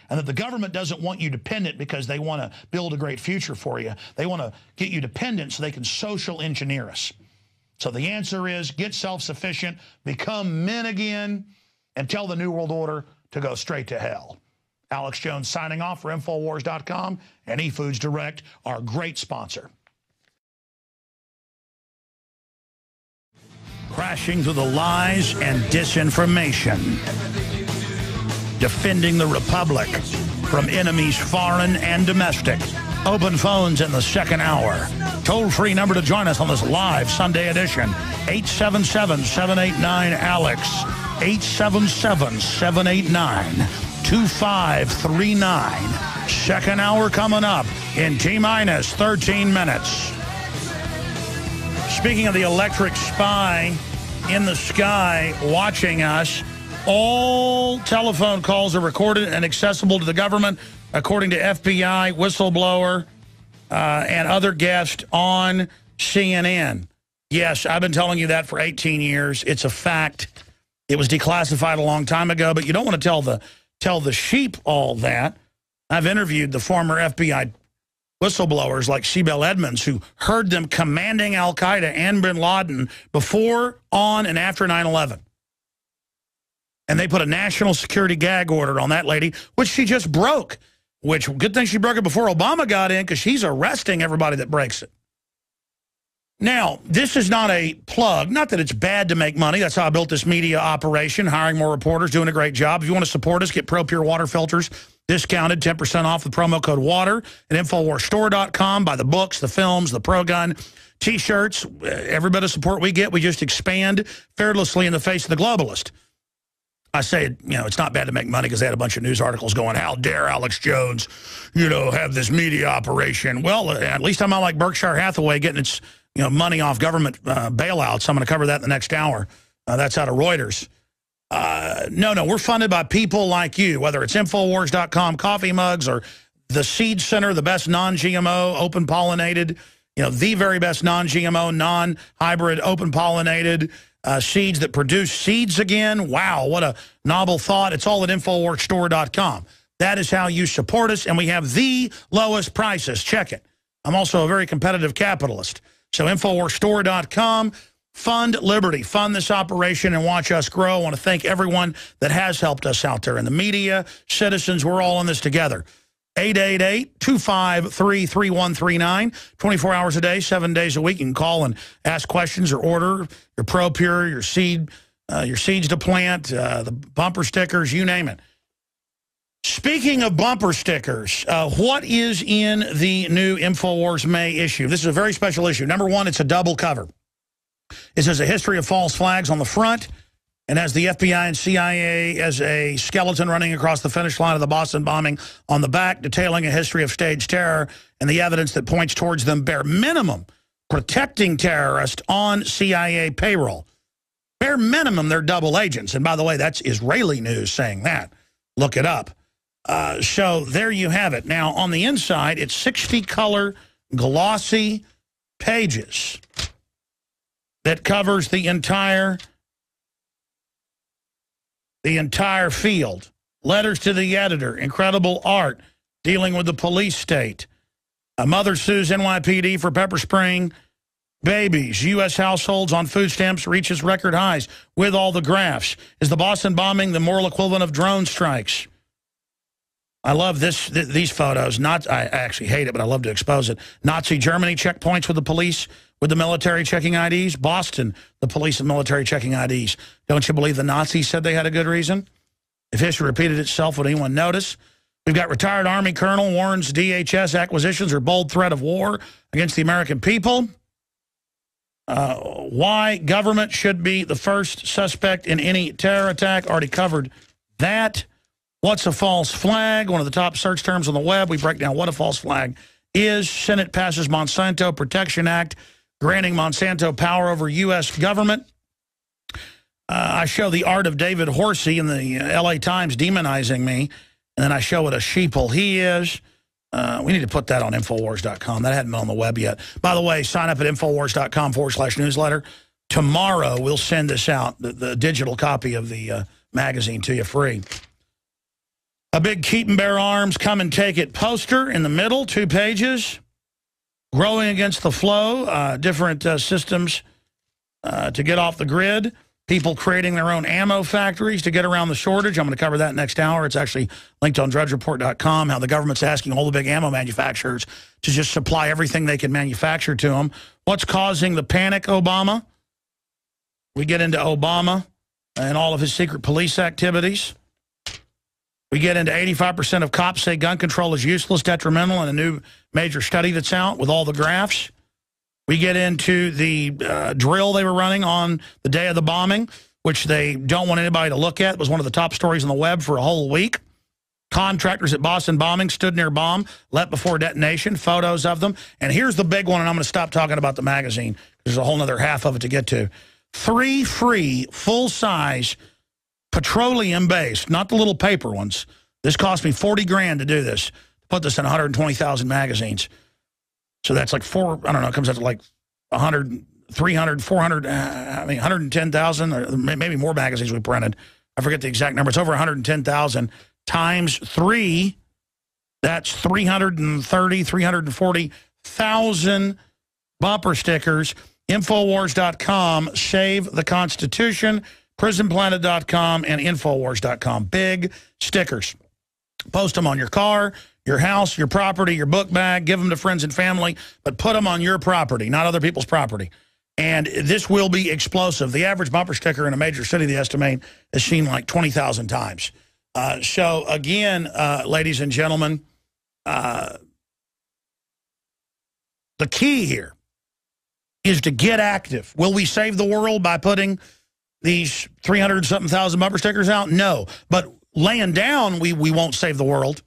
And that the government doesn't want you dependent because they want to build a great future for you. They want to get you dependent so they can social engineer us. So the answer is get self-sufficient, become men again, and tell the New World Order to go straight to hell. Alex Jones signing off for Infowars.com and eFoods Direct, our great sponsor. Crashing through the lies and disinformation. Defending the Republic from enemies foreign and domestic. Open phones in the second hour. Toll-free number to join us on this live Sunday edition, 877-789-ALEX, 877-789-2539. Second hour coming up in T-minus 13 minutes. Speaking of the electric spy in the sky watching us, all telephone calls are recorded and accessible to the government, according to FBI, whistleblower, and other guests on CNN. Yes, I've been telling you that for 18 years. It's a fact. It was declassified a long time ago, but you don't want to tell the sheep all that. I've interviewed the former FBI whistleblowers like Sibel Edmonds, who heard them commanding Al-Qaeda and bin Laden before, on, and after 9/11. And they put a national security gag order on that lady, which she just broke. Which, good thing she broke it before Obama got in, because she's arresting everybody that breaks it. Now, this is not a plug. Not that it's bad to make money. That's how I built this media operation, hiring more reporters, doing a great job. If you want to support us, get Pro Pure water filters discounted, 10% off with promo code WATER at InfoWarsStore.com. Buy the books, the films, the Pro Gun, T-shirts. Every bit of support we get, we just expand fearlessly in the face of the globalist. I say, you know, it's not bad to make money because they had a bunch of news articles going, how dare Alex Jones, you know, have this media operation. Well, at least I'm not like Berkshire Hathaway getting its, you know, money off government bailouts. I'm going to cover that in the next hour. That's out of Reuters. No, we're funded by people like you, whether it's Infowars.com coffee mugs or the Seed Center, the best non-GMO, open-pollinated, you know, the very best non-GMO, non-hybrid, open-pollinated seeds that produce seeds again. Wow, what a novel thought. It's all at InfoWarsStore.com. That is how you support us, and we have the lowest prices. Check it. I'm also a very competitive capitalist. So InfoWarsStore.com. Fund liberty, fund this operation, and watch us grow. I want to thank everyone that has helped us out there in the media, citizens. We're all in this together. 888-253-3139, 24 hours a day, 7 days a week. You can call and ask questions or order your Pro Pure, your seeds to plant, the bumper stickers, you name it. Speaking of bumper stickers, what is in the new InfoWars May issue? This is a very special issue. Number one, it's a double cover. It says a history of false flags on the front, and has the FBI and CIA as a skeleton running across the finish line of the Boston bombing on the back, detailing a history of staged terror and the evidence that points towards them bare minimum protecting terrorists on CIA payroll. Bare minimum, they're double agents. And by the way, that's Israeli news saying that. Look it up. So there you have it. Now, on the inside, it's 60-color glossy pages that covers the entire field. Letters to the editor, incredible art, dealing with the police state. A mother sues NYPD for pepper spraying babies. U.S. households on food stamps reaches record highs with all the graphs. Is the Boston bombing the moral equivalent of drone strikes? I love these photos. I actually hate it, but I love to expose it. Nazi Germany checkpoints with the police, with the military checking IDs. Boston, the police and military checking IDs. Don't you believe the Nazis said they had a good reason? If history repeated itself, would anyone notice? We've got retired Army Colonel warns DHS acquisitions are bold threat of war against the American people. Why government should be the first suspect in any terror attack. Already covered that. What's a false flag? One of the top search terms on the web. We break down what a false flag is. Senate passes Monsanto Protection Act, granting Monsanto power over U.S. government. I show the art of David Horsey in the L.A. Times demonizing me, and then I show what a sheeple he is. We need to put that on Infowars.com. That hadn't been on the web yet. By the way, sign up at Infowars.com/newsletter. Tomorrow, we'll send this out, the digital copy of the magazine to you free. A big Keep and Bear Arms, come and take it poster in the middle, 2 pages. Growing against the flow, different systems to get off the grid. People creating their own ammo factories to get around the shortage. I'm going to cover that next hour. It's actually linked on DrudgeReport.com, how the government's asking all the big ammo manufacturers to just supply everything they can manufacture to them. What's causing the panic, Obama? We get into Obama and all of his secret police activities. We get into 85% of cops say gun control is useless, detrimental, in a new major study that's out with all the graphs. We get into the drill they were running on the day of the bombing, which they don't want anybody to look at. It was one of the top stories on the web for a whole week. Contractors at Boston bombing stood near bomb, let before detonation, photos of them. And here's the big one, and I'm going to stop talking about the magazine. There's a whole other half of it to get to. 3 free, full-size, petroleum-based, not the little paper ones. This cost me 40 grand to do this, to put this in 120,000 magazines. So that's like I don't know, it comes out to like 100, 300, 400, 110,000, or maybe more magazines we printed. I forget the exact number. It's over 110,000 times 3. That's 340,000 bumper stickers. Infowars.com, Save the Constitution, prisonplanet.com, and Infowars.com. Big stickers. Post them on your car, your house, your property, your book bag. Give them to friends and family, but put them on your property, not other people's property. And this will be explosive. The average bumper sticker in a major city, they estimate, is seen like 20,000 times. So, again, ladies and gentlemen, the key here is to get active. Will we save the world by putting these 300-something thousand bumper stickers out? No. But laying down, we won't save the world.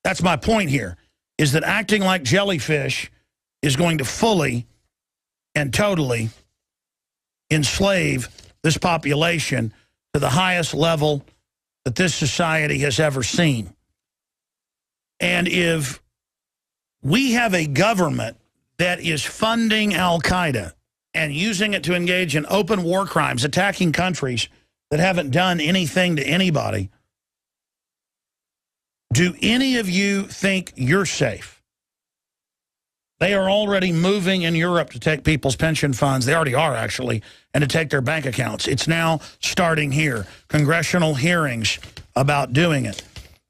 That's my point here, is that acting like jellyfish is going to fully and totally enslave this population to the highest level that this society has ever seen. And if we have a government that is funding Al-Qaeda and using it to engage in open war crimes, attacking countries that haven't done anything to anybody, do any of you think you're safe? They are already moving in Europe to take people's pension funds. They already are, actually, and to take their bank accounts. It's now starting here. Congressional hearings about doing it.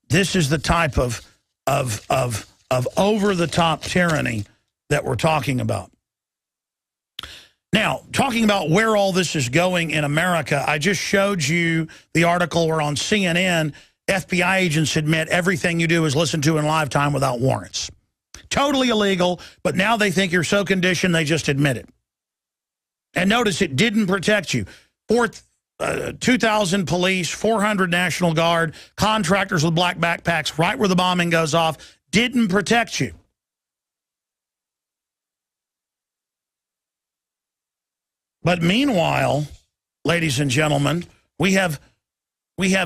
This is the type of over-the-top tyranny that we're talking about. Now, talking about where all this is going in America, I just showed you the article where on CNN, FBI agents admit everything you do is listened to in live time without warrants. Totally illegal, but now they think you're so conditioned they just admit it. And notice it didn't protect you. 2,000 police, 400 National Guard, contractors with black backpacks right where the bombing goes off, didn't protect you. But meanwhile, ladies and gentlemen, we have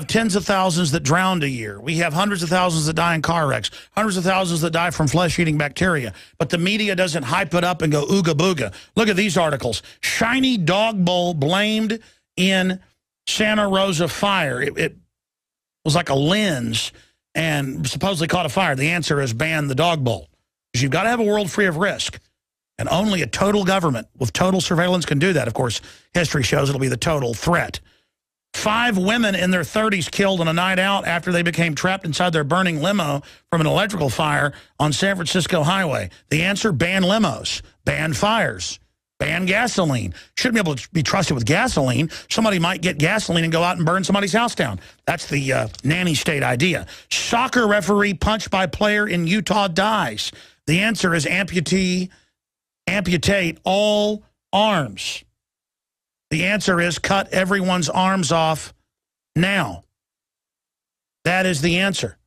tens of thousands that drowned a year. We have hundreds of thousands that die in car wrecks, hundreds of thousands that die from flesh-eating bacteria. But the media doesn't hype it up and go ooga booga. Look at these articles. Shiny dog bowl blamed in Santa Rosa fire. It was like a lens and supposedly caught a fire. The answer is ban the dog bowl. Because you've got to have a world free of risk. And only a total government with total surveillance can do that. Of course, history shows it'll be the total threat. 5 women in their 30s killed on a night out after they became trapped inside their burning limo from an electrical fire on San Francisco highway. The answer, ban limos, ban fires, ban gasoline. Shouldn't be able to be trusted with gasoline. Somebody might get gasoline and go out and burn somebody's house down. That's the nanny state idea. Soccer referee punched by player in Utah dies. The answer is amputate all arms. The answer is cut everyone's arms off now. That is the answer.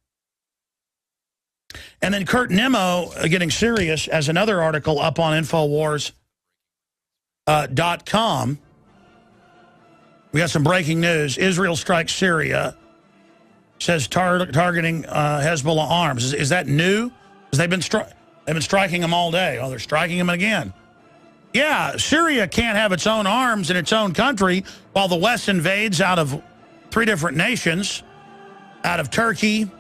And then Kurt Nimmo, getting serious, as another article up on Infowars.com. We got some breaking news. Israel strikes Syria, says targeting Hezbollah arms. Is that new? Because they've been striking them all day. Oh, they're striking them again. Yeah, Syria can't have its own arms in its own country while the West invades out of 3 different nations, out of Turkey,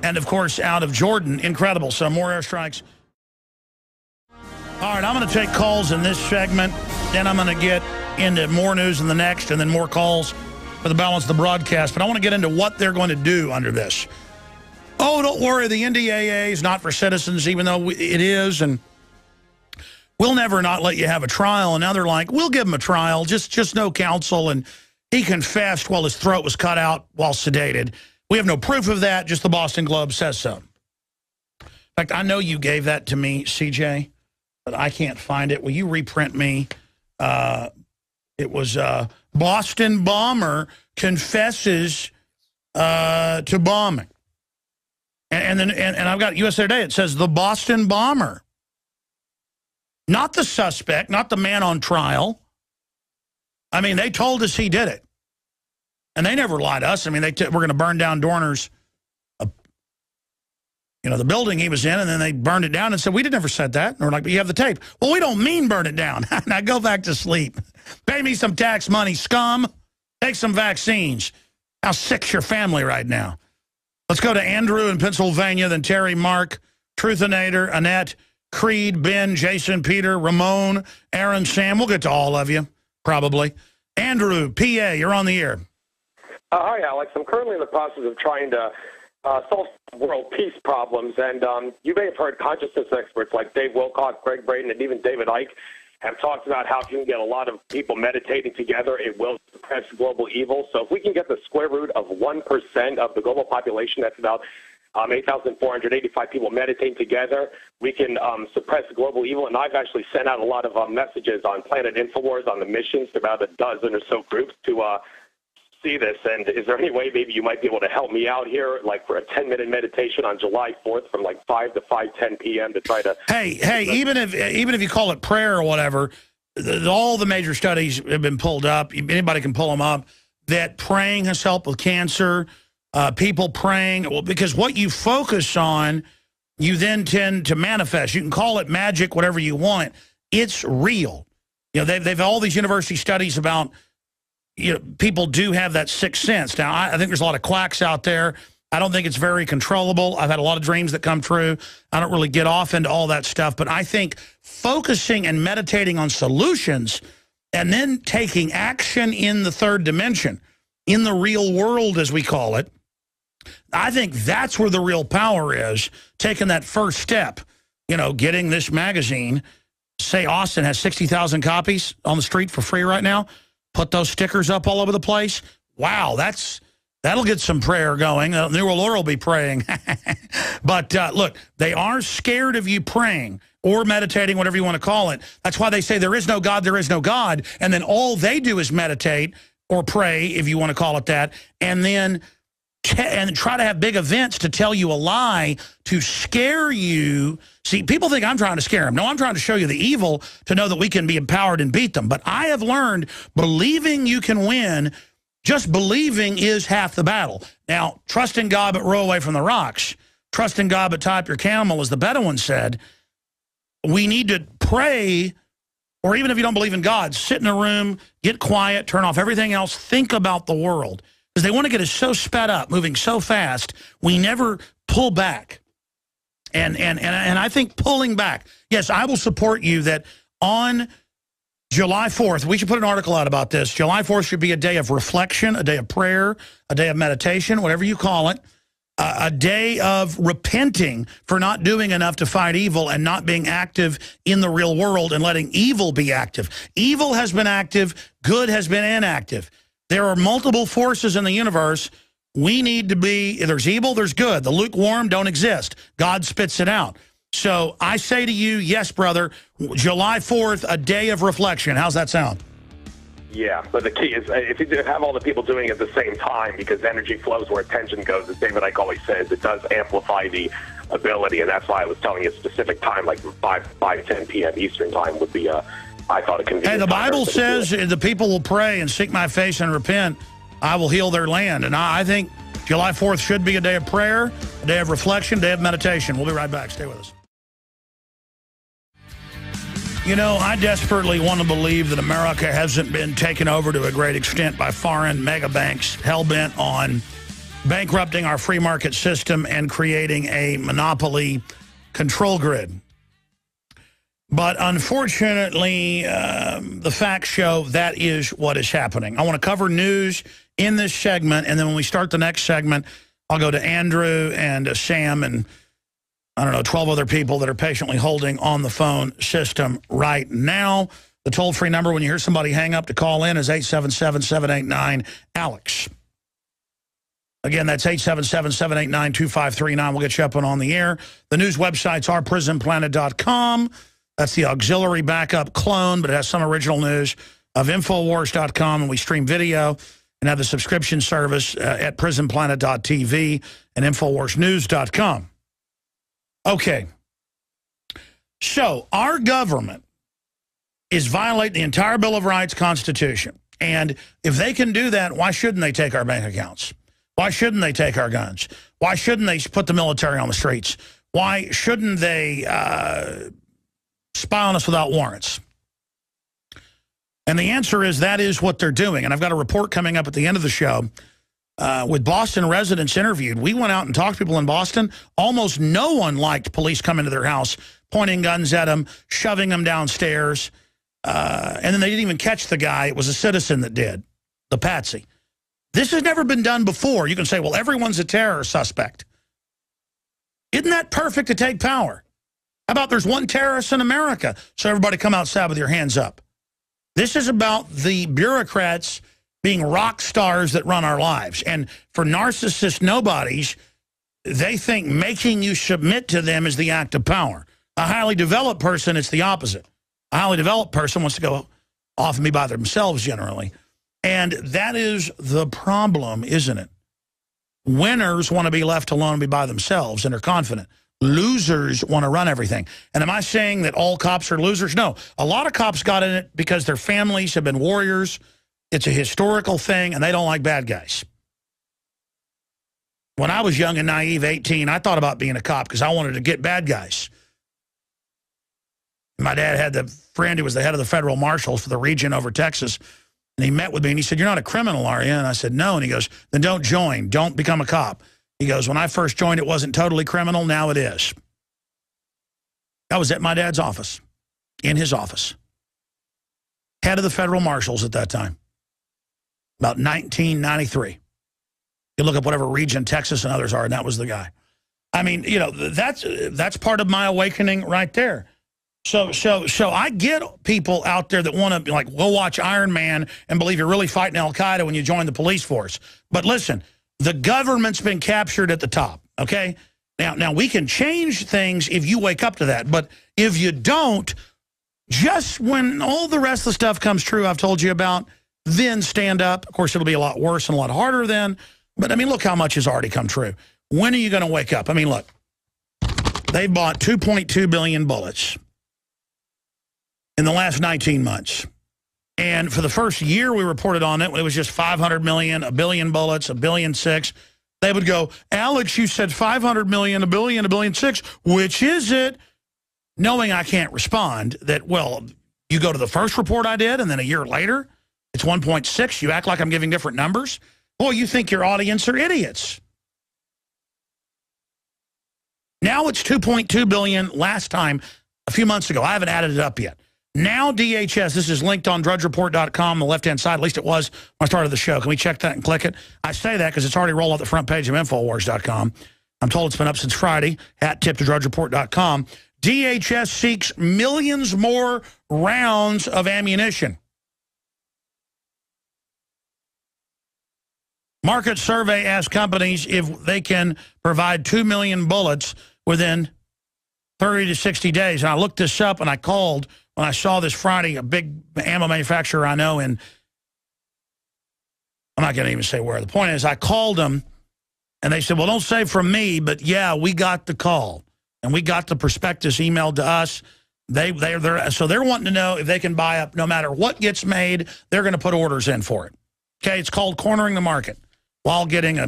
and, of course, out of Jordan. Incredible. So more airstrikes. All right, I'm going to take calls in this segment. Then I'm going to get into more news in the next, and then more calls for the balance of the broadcast. But I want to get into what they're going to do under this. Oh, don't worry, the NDAA is not for citizens, even though it is, and we'll never not let you have a trial. And now they're like, we'll give him a trial, just no counsel. And he confessed while his throat was cut out while sedated. We have no proof of that, just the Boston Globe says so. In fact, I know you gave that to me, CJ, but I can't find it. Will you reprint me? It was Boston bomber confesses to bombing. And I've got USA Today. It says the Boston bomber. Not the suspect, not the man on trial. I mean, they told us he did it. And they never lied to us. I mean, we're going to burn down Dorner's, the building he was in, and then they burned it down and said, we never said that. And we're like, but you have the tape. Well, we don't mean burn it down. Now go back to sleep. Pay me some tax money, scum. Take some vaccines. How sick's your family right now? Let's go to Andrew in Pennsylvania, then Terry, Mark, Truthinator, Annette, Creed, Ben, Jason, Peter, Ramon, Aaron, Sam. We'll get to all of you, probably. Andrew, PA, you're on the air. Hi, Alex. I'm currently in the process of trying to solve world peace problems, and you may have heard consciousness experts like Dave Wilcock, Greg Braden, and even David Icke have talked about how if you can get a lot of people meditating together, it will suppress global evil. So if we can get the square root of 1% of the global population, that's about 8,485 people meditating together, we can suppress global evil. And I've actually sent out a lot of messages on Planet InfoWars on the missions to about a dozen or so groups to see this. And is there any way maybe you might be able to help me out here, like for a 10-minute meditation on July 4th from like 5 to 5:10 p.m. to try to... Hey, even if you call it prayer or whatever, all the major studies have been pulled up. Anybody can pull them up, that praying has helped with cancer, people praying. Well, because what you focus on, you then tend to manifest. You can call it magic, whatever you want. It's real. You know, they've all these university studies about, you know, people do have that sixth sense. Now, I think there's a lot of quacks out there. I don't think it's very controllable. I've had a lot of dreams that come true. I don't really get off into all that stuff. But I think focusing and meditating on solutions and then taking action in the third dimension, in the real world, as we call it, I think that's where the real power is, taking that first step. You know, getting this magazine, say Austin has 60,000 copies on the street for free right now. Put those stickers up all over the place. Wow, that'll get some prayer going. New World Order will be praying. But look, they are scared of you praying or meditating, whatever you want to call it. That's why they say there is no God, there is no God. And then all they do is meditate or pray, if you want to call it that, and then try to have big events to tell you a lie, to scare you. See, people think I'm trying to scare them. No, I'm trying to show you the evil to know that we can be empowered and beat them. But I have learned believing you can win, just believing is half the battle. Now, trust in God but row away from the rocks. Trust in God but tie up your camel, as the Bedouin said. We need to pray, or even if you don't believe in God, sit in a room, get quiet, turn off everything else, think about the world. Because they want to get us so sped up, moving so fast, we never pull back. And I think pulling back, yes, I will support you that on July 4th, we should put an article out about this. July 4th should be a day of reflection, a day of prayer, a day of meditation, whatever you call it, a day of repenting for not doing enough to fight evil and not being active in the real world and letting evil be active. Evil has been active, good has been inactive. There are multiple forces in the universe. We need to be, if there's evil, there's good. The lukewarm don't exist. God spits it out. So I say to you, yes, brother, July 4th, a day of reflection. How's that sound? Yeah, but the key is if you have all the people doing it at the same time, because energy flows where attention goes, as David Icke always says, it does amplify the ability. And that's why I was telling you a specific time, like 5:10 p.m. Eastern time would be I thought it convenient. Hey, the Bible says the people will pray and seek my face and repent. I will heal their land. And I think July 4th should be a day of prayer, a day of reflection, a day of meditation. We'll be right back. Stay with us. You know, I desperately want to believe that America hasn't been taken over to a great extent by foreign mega banks hell-bent on bankrupting our free market system and creating a monopoly control grid. But unfortunately, the facts show that is what is happening. I want to cover news in this segment, and then when we start the next segment, I'll go to Andrew and Sam and, I don't know, 12 other people that are patiently holding on the phone system right now. The toll-free number when you hear somebody hang up to call in is 877-789-ALEX. Again, that's 877-789-2539. We'll get you up and on the air. The news websites are prisonplanet.com. That's the auxiliary backup clone, but it has some original news of Infowars.com, and we stream video and have the subscription service at prisonplanet.tv and InfoWarsNews.com. Okay. So our government is violating the entire Bill of Rights, Constitution. And if they can do that, why shouldn't they take our bank accounts? Why shouldn't they take our guns? Why shouldn't they put the military on the streets? Why shouldn't they spy on us without warrants? And the answer is that is what they're doing. And I've got a report coming up at the end of the show with Boston residents interviewed. We went out and talked to people in Boston. Almost no one liked police coming to their house, pointing guns at them, shoving them downstairs. And then they didn't even catch the guy. It was a citizen that did, the patsy. This has never been done before. You can say, well, everyone's a terror suspect. Isn't that perfect to take power? How about there's one terrorist in America, so everybody come outside with your hands up? This is about the bureaucrats being rock stars that run our lives. And for narcissist nobodies, they think making you submit to them is the act of power. A highly developed person, it's the opposite. A highly developed person wants to go off and be by themselves generally. And that is the problem, isn't it? Winners want to be left alone and be by themselves, and are confident. Losers want to run everything. And am I saying that all cops are losers? No. A lot of cops got in it because their families have been warriors. It's a historical thing, and they don't like bad guys. When I was young and naive, 18, I thought about being a cop because I wanted to get bad guys. My dad had the friend who was the head of the federal marshals for the region over Texas, and he met with me, and he said, "You're not a criminal, are you?" And I said, "No." And he goes, "Then don't join. Don't become a cop." He goes, "When I first joined, it wasn't totally criminal. Now it is." I was at my dad's office, in his office. Head of the federal marshals at that time, about 1993. You look up whatever region Texas and others are, and that was the guy. I mean, you know, that's part of my awakening right there. So I get people out there that want to, like, go watch Iron Man and believe you're really fighting Al-Qaeda when you join the police force. But listen, the government's been captured at the top, okay? Now we can change things if you wake up to that. But if you don't, just when all the rest of the stuff comes true I've told you about, then stand up. Of course, it'll be a lot worse and a lot harder then. But, I mean, look how much has already come true. When are you going to wake up? I mean, look, they bought 2.2 billion bullets in the last 19 months. And for the first year we reported on it, it was just 500 million, a billion bullets, $1.6 billion. They would go, "Alex, you said 500 million, a billion, $1.6 billion. Which is it?" Knowing I can't respond, that, well, you go to the first report I did, and then a year later, it's 1.6. You act like I'm giving different numbers. Boy, you think your audience are idiots. Now it's 2.2 billion last time, a few months ago. I haven't added it up yet. Now DHS, this is linked on drudgereport.com, the left-hand side, at least it was when I started the show. Can we check that and click it? I say that because it's already rolled off the front page of InfoWars.com. I'm told it's been up since Friday, @tip to drudgereport.com. DHS seeks millions more rounds of ammunition. Market survey asks companies if they can provide 2 million bullets within 30 to 60 days. And I looked this up, and I called when I saw this Friday a big ammo manufacturer I know, and I'm not going to even say where. The point is, I called them, and they said, "Well, don't say from me, but yeah, we got the call, and we got the prospectus emailed to us." So they're wanting to know if they can buy up no matter what gets made. They're going to put orders in for it. Okay, it's called cornering the market while getting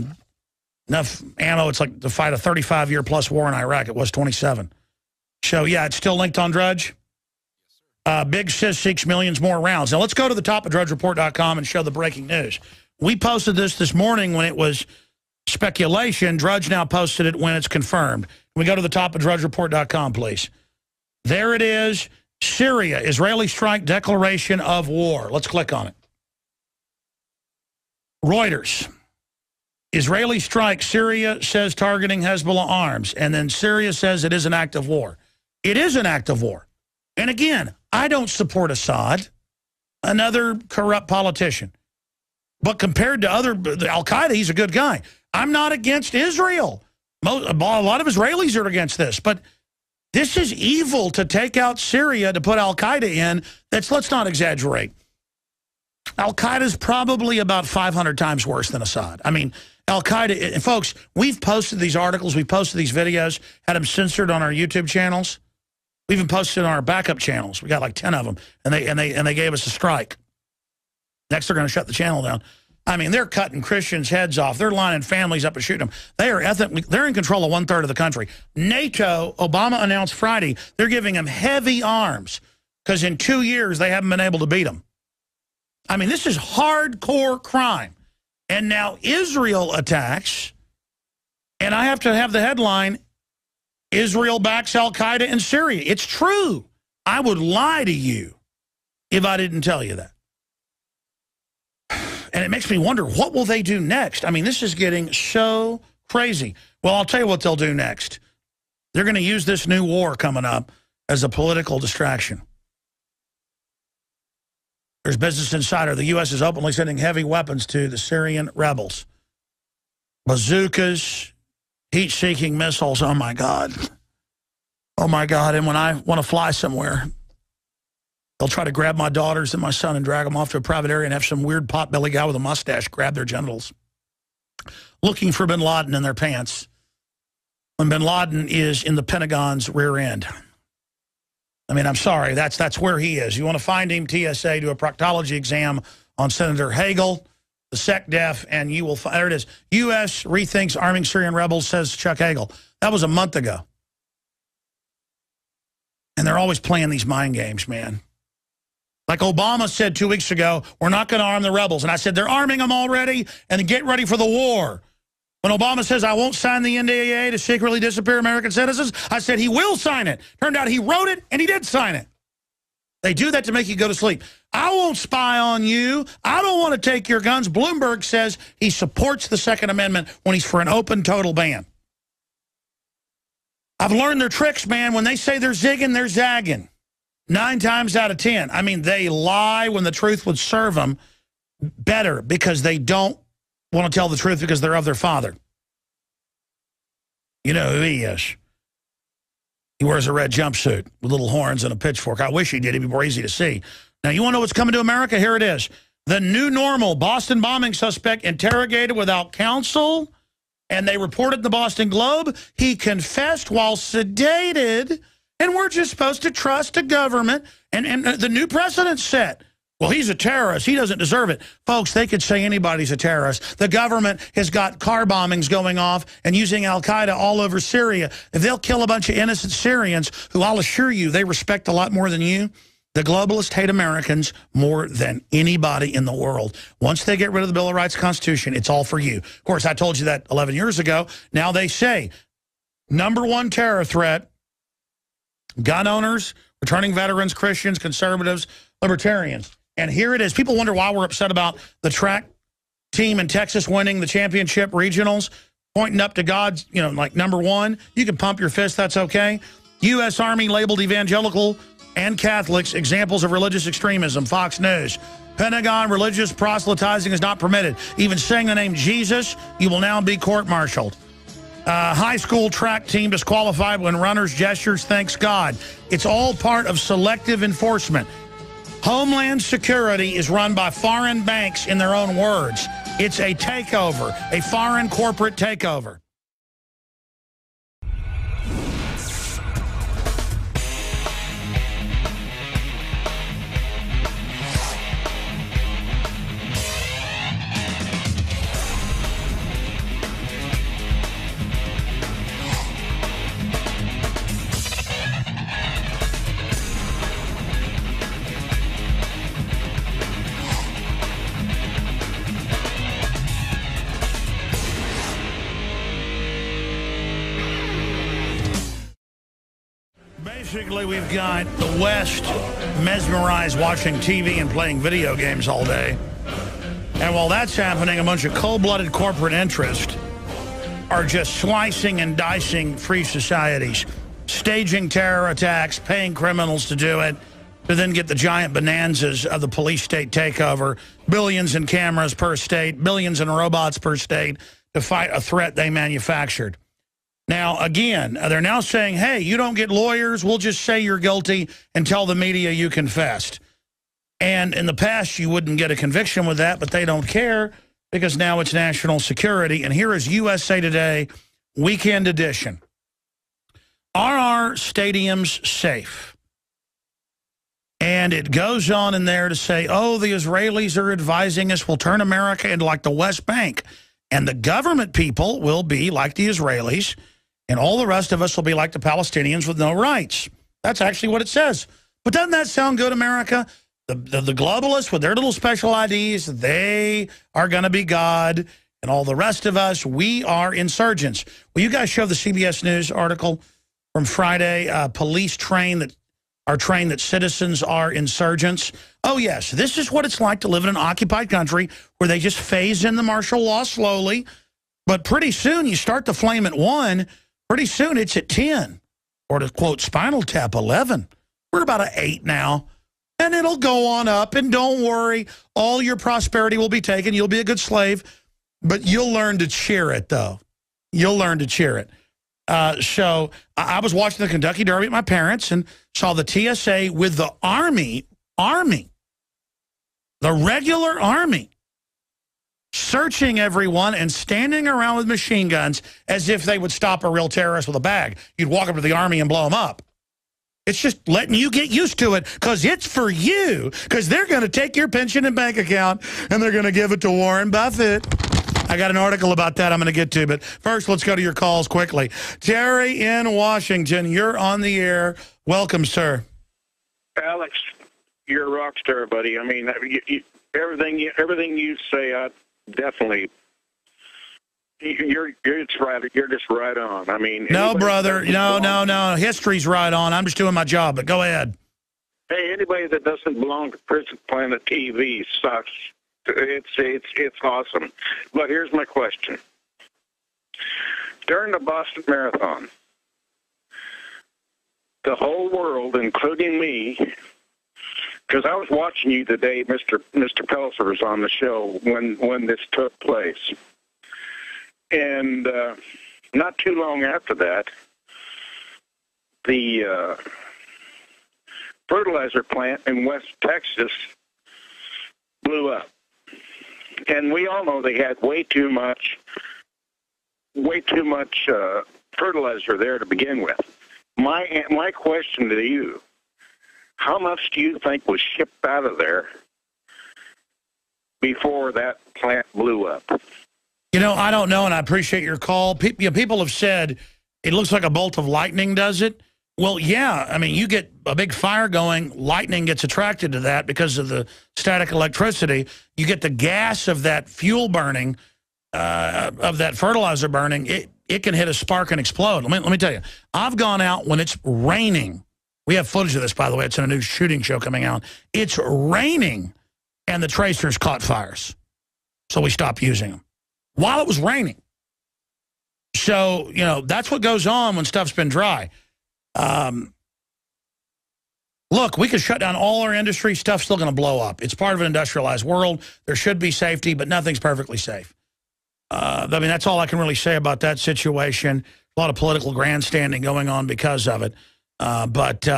enough ammo. It's like to fight a 35-year-plus war in Iraq. It was 27. So, yeah, it's still linked on Drudge. Big Sis seeks millions more rounds. Now, let's go to the top of drudgereport.com and show the breaking news. We posted this morning when it was speculation. Drudge now posted it when it's confirmed. Can we go to the top of drudgereport.com, please? There it is. Syria, Israeli strike declaration of war. Let's click on it. Reuters. Israeli strike, Syria says targeting Hezbollah arms. And then Syria says it is an act of war. It is an act of war. And again, I don't support Assad, another corrupt politician. But compared to Al-Qaeda, he's a good guy. I'm not against Israel. A lot of Israelis are against this. But this is evil to take out Syria to put Al-Qaeda in. Let's not exaggerate. Al-Qaeda is probably about 500 times worse than Assad. I mean, Al-Qaeda, and folks, we've posted these articles, we've posted these videos, had them censored on our YouTube channels. We even posted on our backup channels. We got like 10 of them, and they gave us a strike. Next, they're going to shut the channel down. I mean, they're cutting Christians' heads off. They're lining families up and shooting them. They're in control of 1/3 of the country. NATO, Obama announced Friday, they're giving them heavy arms because in 2 years they haven't been able to beat them. I mean, this is hardcore crime. And now Israel attacks, and I have to have the headline, Israel backs Al-Qaeda in Syria. It's true. I would lie to you if I didn't tell you that. And it makes me wonder, what will they do next? I mean, this is getting so crazy. Well, I'll tell you what they'll do next. They're going to use this new war coming up as a political distraction. There's Business Insider. The U.S. is openly sending heavy weapons to the Syrian rebels. Bazookas, heat-seeking missiles. Oh, my God. Oh, my God. And when I want to fly somewhere, they'll try to grab my daughters and my son and drag them off to a private area and have some weird potbelly guy with a mustache grab their genitals, looking for bin Laden in their pants when bin Laden is in the Pentagon's rear end. I mean, I'm sorry, that's where he is. You want to find him, TSA, do a proctology exam on Senator Hagel, the SecDef, and you will find, there it is. U.S. rethinks arming Syrian rebels, says Chuck Hagel. That was a month ago. And they're always playing these mind games, man. Like Obama said 2 weeks ago, we're not going to arm the rebels. And I said, they're arming them already, and get ready for the war. When Obama says, I won't sign the NDAA to secretly disappear American citizens, I said he will sign it. Turned out he wrote it, and he did sign it. They do that to make you go to sleep. I won't spy on you. I don't want to take your guns. Bloomberg says he supports the Second Amendment when he's for an open, total ban. I've learned their tricks, man. When they say they're zigging, they're zagging. 9 times out of 10. I mean, they lie when the truth would serve them better because they don't want to tell the truth because they're of their father. You know who he is. He wears a red jumpsuit with little horns and a pitchfork. I wish he did. It'd be more easy to see. Now, you want to know what's coming to America? Here it is. The new normal. Boston bombing suspect interrogated without counsel. And they reported in the Boston Globe. He confessed while sedated. And we're just supposed to trust the government. And the new precedent set. Well, he's a terrorist. He doesn't deserve it. Folks, they could say anybody's a terrorist. The government has got car bombings going off and using Al-Qaeda all over Syria. If they'll kill a bunch of innocent Syrians, who I'll assure you they respect a lot more than you, the globalists hate Americans more than anybody in the world. Once they get rid of the Bill of Rights Constitution, it's all for you. Of course, I told you that 11 years ago. Now they say, #1 terror threat, gun owners, returning veterans, Christians, conservatives, libertarians. And here it is. People wonder why we're upset about the track team in Texas winning the championship regionals, pointing up to God, you know, like #1. You can pump your fist, that's okay. U.S. Army labeled evangelical and Catholics examples of religious extremism, Fox News. Pentagon, religious proselytizing is not permitted. Even saying the name Jesus, you will now be court-martialed. High school track team disqualified when runners gestures thanks God. It's all part of selective enforcement. Homeland Security is run by foreign banks in their own words. It's a takeover, a foreign corporate takeover. Basically, we've got the West mesmerized watching TV and playing video games all day. And while that's happening, a bunch of cold-blooded corporate interests are just slicing and dicing free societies, staging terror attacks, paying criminals to do it, to then get the giant bonanzas of the police state takeover, billions in cameras per state, billions in robots per state to fight a threat they manufactured. Now, again, they're now saying, hey, you don't get lawyers. We'll just say you're guilty and tell the media you confessed. And in the past, you wouldn't get a conviction with that, but they don't care because now it's national security. And here is USA Today Weekend Edition. Are our stadiums safe? And it goes on in there to say, oh, the Israelis are advising us we'll turn America into like the West Bank. And the government people will be like the Israelis. And all the rest of us will be like the Palestinians with no rights. That's actually what it says. But doesn't that sound good, America? The globalists with their little special IDs, they are going to be God, and all the rest of us, we are insurgents. Will you guys show the CBS News article from Friday? Police are trained that citizens are insurgents. Oh, yes, this is what it's like to live in an occupied country where they just phase in the martial law slowly. But pretty soon you start the flame at 1. Pretty soon it's at 10. Or to quote Spinal Tap, 11. We're about at 8 now. And it'll go on up. And don't worry, all your prosperity will be taken. You'll be a good slave. But you'll learn to cheer it, though. You'll learn to cheer it. So I was watching the Kentucky Derby with my parents and saw the TSA with the Army, the regular Army, searching everyone and standing around with machine guns as if they would stop a real terrorist with a bag. You'd walk up to the Army and blow them up. It's just letting you get used to it because it's for you, because they're going to take your pension and bank account and they're going to give it to Warren Buffett. I got an article about that I'm going to get to, but first let's go to your calls quickly. Terry in Washington, you're on the air. Welcome, sir. Alex, you're a rock star, buddy. I mean, everything you say, I definitely. You're just right. You're just right on. I mean, no, brother, no. History's right on. I'm just doing my job. But go ahead. Hey, anybody that doesn't belong to Prison Planet TV sucks. It's awesome. But here's my question. During the Boston Marathon, the whole world, including me, because I was watching you the day Mr. Pelzer was on the show when this took place. And not too long after that, the fertilizer plant in West Texas blew up. And we all know they had way too much fertilizer there to begin with. My question to you, how much do you think was shipped out of there before that plant blew up? You know, I don't know, and I appreciate your call. People have said it looks like a bolt of lightning does it. Well, yeah, I mean, you get a big fire going, lightning gets attracted to that because of the static electricity. You get the gas of that fuel burning, of that fertilizer burning, it can hit a spark and explode. Let me tell you, I've gone out when it's raining. We have footage of this, by the way. It's in a new shooting show coming out. It's raining, and the tracers caught fires. So we stopped using them while it was raining. So, you know, that's what goes on when stuff's been dry. Look, we could shut down all our industry. Stuff's still going to blow up. It's part of an industrialized world. There should be safety, but nothing's perfectly safe. I mean, that's all I can really say about that situation. A lot of political grandstanding going on because of it. But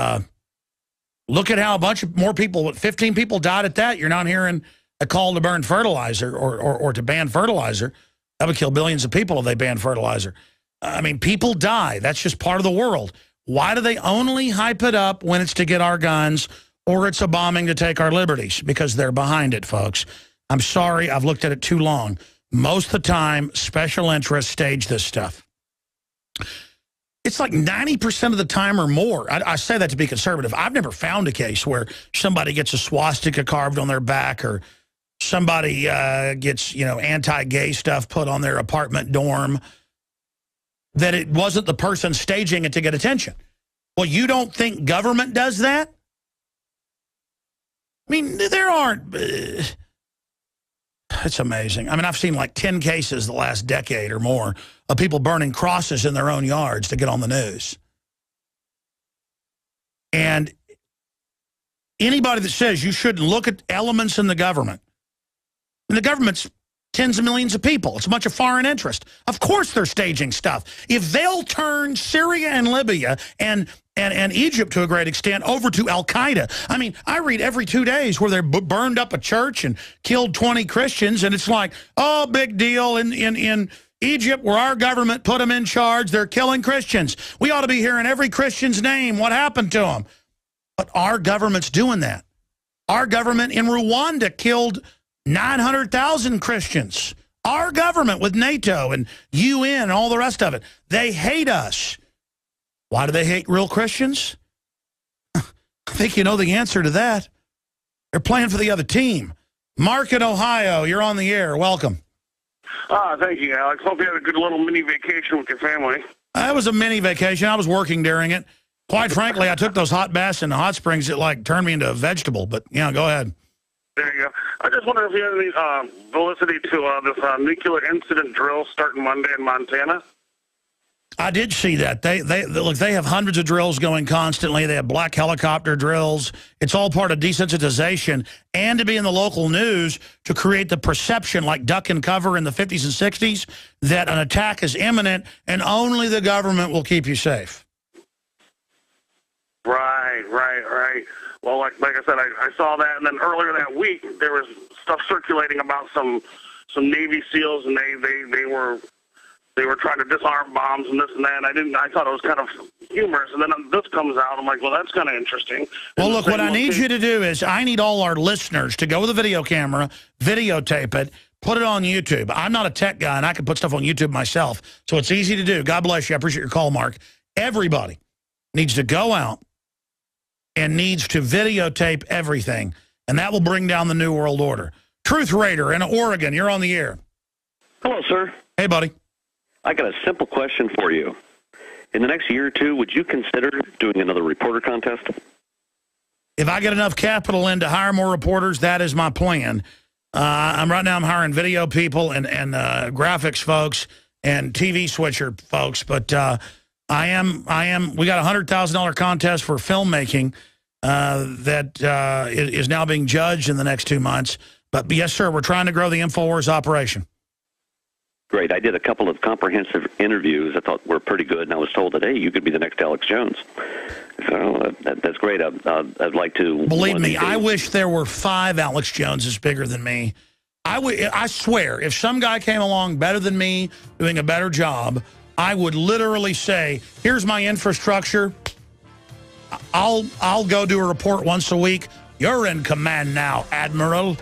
look at how a bunch of more people, 15 people died at that. You're not hearing a call to burn fertilizer or to ban fertilizer. That would kill billions of people if they banned fertilizer. I mean, people die. That's just part of the world. Why do they only hype it up when it's to get our guns or it's a bombing to take our liberties? Because they're behind it, folks. I'm sorry, I've looked at it too long. Most of the time, special interests stage this stuff. It's like 90% of the time or more. I say that to be conservative. I've never found a case where somebody gets a swastika carved on their back or somebody gets, you know, anti-gay stuff put on their apartment dorm, that it wasn't the person staging it to get attention. Well, you don't think government does that? I mean, there aren't... it's amazing. I mean, I've seen like 10 cases the last decade or more of people burning crosses in their own yards to get on the news. And anybody that says you shouldn't look at elements in the government, and the government's tens of millions of people. It's a bunch of foreign interest. Of course they're staging stuff. If they'll turn Syria and Libya and Egypt to a great extent over to Al-Qaeda. I mean, I read every 2 days where they burned up a church and killed 20 Christians, and it's like, oh, big deal. In Egypt, where our government put them in charge, they're killing Christians. We ought to be hearing every Christian's name. What happened to them? But our government's doing that. Our government in Rwanda killed 900,000 Christians. Our government with NATO and UN and all the rest of it. They hate us. Why do they hate real Christians? I think you know the answer to that. They're playing for the other team. Mark in Ohio, you're on the air. Welcome. Thank you, Alex. Hope you had a good little mini vacation with your family. It was a mini vacation. I was working during it. Quite frankly, I took those hot baths in the hot springs. It, like, turned me into a vegetable. But, yeah, go ahead. There you go. I just wonder if you have any validity to this nuclear incident drill starting Monday in Montana. I did see that. Look, they have hundreds of drills going constantly. They have black helicopter drills. It's all part of desensitization and to be in the local news to create the perception, like duck and cover in the 50s and 60s, that an attack is imminent and only the government will keep you safe. Right. Well, like I said, I saw that, and then earlier that week there was stuff circulating about some Navy SEALs, and they were trying to disarm bombs and this and that. And I thought it was kind of humorous, and then this comes out. I'm like, well, that's kind of interesting. Well, look, what I need you to do is I need all our listeners to go with a video camera, videotape it, put it on YouTube. I'm not a tech guy, and I can put stuff on YouTube myself, so it's easy to do. God bless you. I appreciate your call, Mark. Everybody needs to go out and needs to videotape everything, and that will bring down the New World Order. Truth Raider in Oregon, you're on the air. Hello, sir. Hey, buddy. I got a simple question for you. In the next year or two, would you consider doing another reporter contest? If I get enough capital in to hire more reporters, that is my plan. I'm hiring video people and graphics folks and TV switcher folks, but we got a $100,000 contest for filmmaking that is now being judged in the next 2 months. But yes, sir, we're trying to grow the InfoWars operation. Great. I did a couple of comprehensive interviews I thought were pretty good, and I was told that, hey, you could be the next Alex Jones. So that's great. I'd like to... Believe me, I wish there were 5 Alex Joneses bigger than me. I swear, if some guy came along better than me, doing a better job, I would literally say, here's my infrastructure. I'll go do a report once a week. You're in command now, Admiral.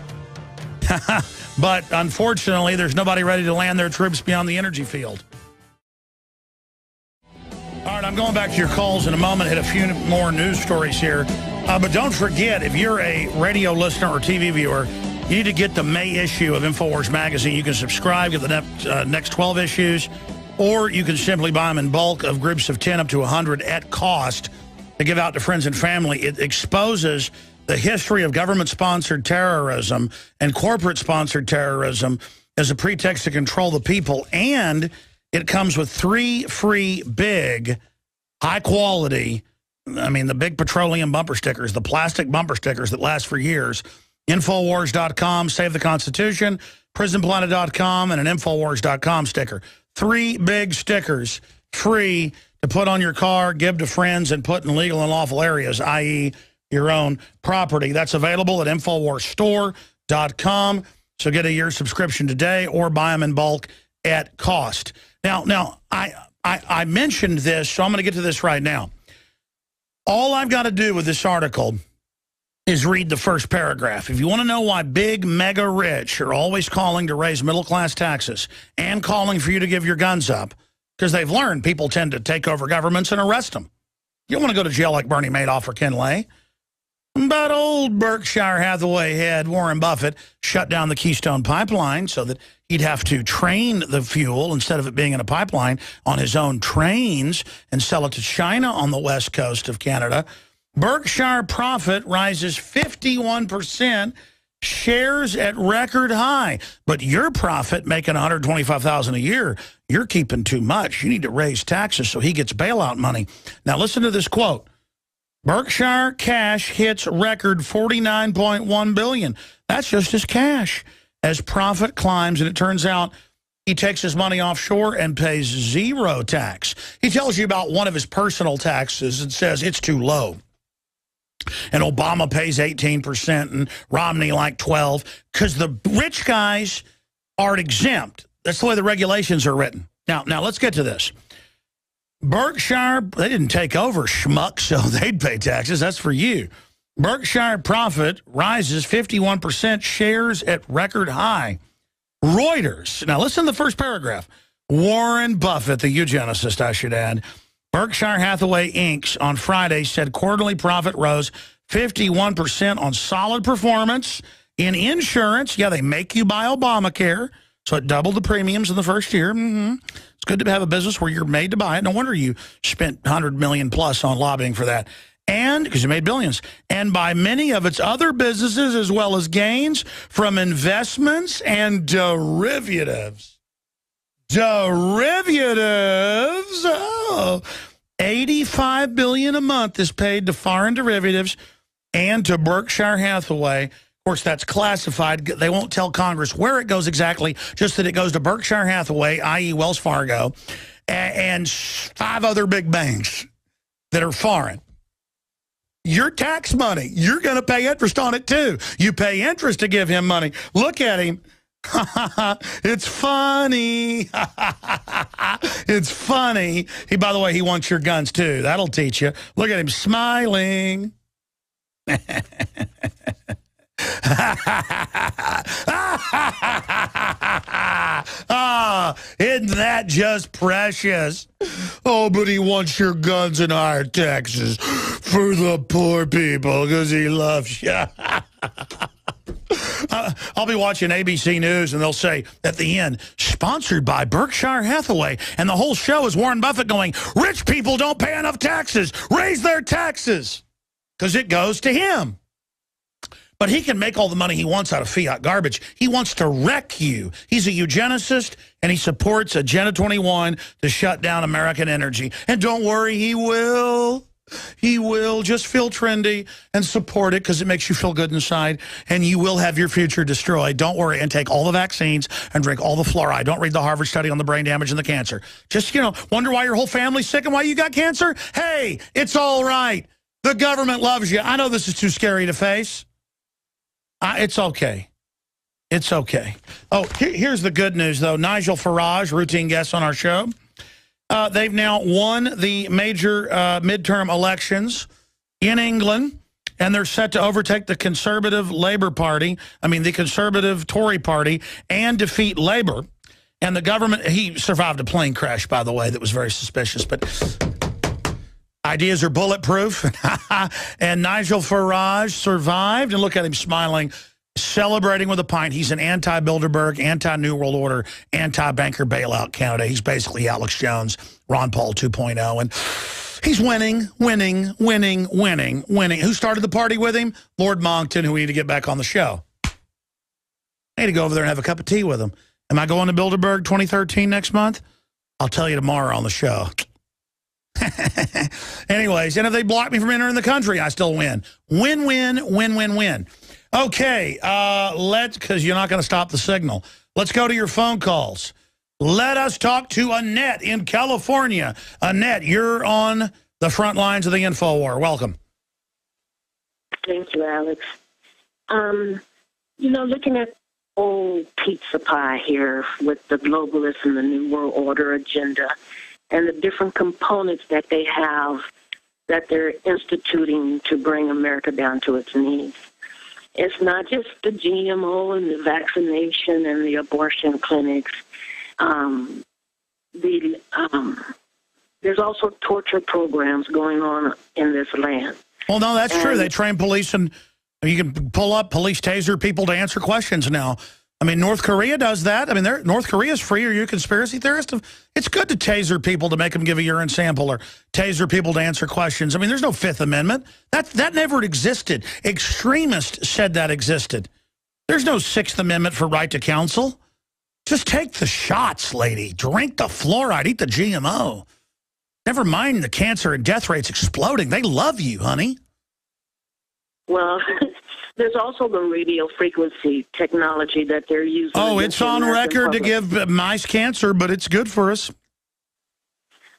But unfortunately, there's nobody ready to land their troops beyond the energy field. All right, I'm going back to your calls in a moment. Hit a few more news stories here. But don't forget, if you're a radio listener or TV viewer, you need to get the May issue of InfoWars Magazine. You can subscribe, get the next 12 issues, or you can simply buy them in bulk of groups of 10 up to 100 at cost to give out to friends and family. It exposes the history of government-sponsored terrorism and corporate-sponsored terrorism as a pretext to control the people, and it comes with 3 free big, high-quality, the big petroleum bumper stickers, the plastic bumper stickers that last for years. Infowars.com, Save the Constitution, PrisonPlanet.com, and an Infowars.com sticker. 3 big stickers, free to put on your car, give to friends, and put in legal and lawful areas, i.e., your own property. That's available at InfoWarsStore.com. So get a year subscription today or buy them in bulk at cost. Now I mentioned this, so I'm going to get to this right now. All I've got to do with this article is read the first paragraph. If you want to know why big, mega rich are always calling to raise middle-class taxes and calling for you to give your guns up, because they've learned people tend to take over governments and arrest them. You don't want to go to jail like Bernie Madoff or Ken Lay. But old Berkshire Hathaway head Warren Buffett shut down the Keystone Pipeline so that he'd have to train the fuel instead of it being in a pipeline on his own trains and sell it to China on the west coast of Canada. Berkshire profit rises 51%, shares at record high. But your profit, making $125,000 a year, you're keeping too much. You need to raise taxes so he gets bailout money. Now listen to this quote. Berkshire cash hits record $49.1 billion. That's just his cash. As profit climbs, and it turns out he takes his money offshore and pays 0 tax. He tells you about one of his personal taxes and says it's too low. And Obama pays 18% and Romney like 12%, because the rich guys are exempt. That's the way the regulations are written. Now let's get to this. Berkshire, they didn't take over, schmuck, so they'd pay taxes. That's for you. Berkshire profit rises 51%, shares at record high. Reuters. Now listen to the first paragraph. Warren Buffett, the eugenicist, I should add. Berkshire Hathaway Inc. on Friday said quarterly profit rose 51% on solid performance. In insurance, yeah, they make you buy Obamacare, so it doubled the premiums in the first year. It's good to have a business where you're made to buy it. No wonder you spent $100 million plus on lobbying for that. And, because you made billions, and by many of its other businesses, as well as gains from investments and derivatives. Derivatives! Oh, $85 billion a month is paid to foreign derivatives and to Berkshire Hathaway. Of course, that's classified. They won't tell Congress where it goes exactly, just that it goes to Berkshire Hathaway, i.e. Wells Fargo, and 5 other big banks that are foreign. Your tax money, you're going to pay interest on it, too. You pay interest to give him money. Look at him. It's funny. It's funny. By the way, he wants your guns, too. That'll teach you. Look at him smiling. Isn't that just precious? Oh, but he wants your guns and higher taxes for the poor people because he loves you. I'll be watching ABC News, and they'll say at the end, sponsored by Berkshire Hathaway, and the whole show is Warren Buffett going, rich people don't pay enough taxes. Raise their taxes, because it goes to him. But he can make all the money he wants out of fiat garbage. He wants to wreck you. He's a eugenicist, and he supports Agenda 21 to shut down American energy. And don't worry, he will. He will. Just feel trendy and support it because it makes you feel good inside, and you will have your future destroyed. Don't worry, and take all the vaccines and drink all the fluoride. Don't read the Harvard study on the brain damage and the cancer. Just, wonder why your whole family's sick and why you got cancer? Hey, it's all right. The government loves you. I know this is too scary to face. It's okay. It's okay. Oh, here's the good news, though. Nigel Farage, routine guest on our show. They've now won the major midterm elections in England, and they're set to overtake the Conservative Labour Party, the Conservative Tory Party, and defeat Labour. And the government, he survived a plane crash, by the way, that was very suspicious, but ideas are bulletproof. And Nigel Farage survived, and look at him smiling, celebrating with a pint. He's an anti-Bilderberg, anti-New World Order, anti-banker bailout candidate. He's basically Alex Jones, Ron Paul 2.0. And he's winning. Who started the party with him? Lord Monckton, who we need to get back on the show. I need to go over there and have a cup of tea with him. Am I going to Bilderberg 2013 next month? I'll tell you tomorrow on the show. Anyways, and if they block me from entering the country, I still win. Win. Okay, because you're not going to stop the signal. Let's go to your phone calls. Let us talk to Annette in California. Annette, you're on the front lines of the InfoWar. Welcome. Thank you, Alex. Looking at old pizza pie here with the globalists and the New World Order agenda, and the different components that they have that they're instituting to bring America down to its knees. It's not just the GMO and the vaccination and the abortion clinics. There's also torture programs going on in this land. Well, no, that's true. They train police, and you can pull up police taser people to answer questions now. North Korea does that. North Korea's free. Are you a conspiracy theorist? It's good to taser people to make them give a urine sample or taser people to answer questions. There's no Fifth Amendment. That never existed. Extremists said that existed. There's no Sixth Amendment for right to counsel. Just take the shots, lady. Drink the fluoride. Eat the GMO. Never mind the cancer and death rates exploding. They love you, honey. Well, there's also the radio frequency technology that they're using. Oh, it's on record to give mice cancer, but it's good for us.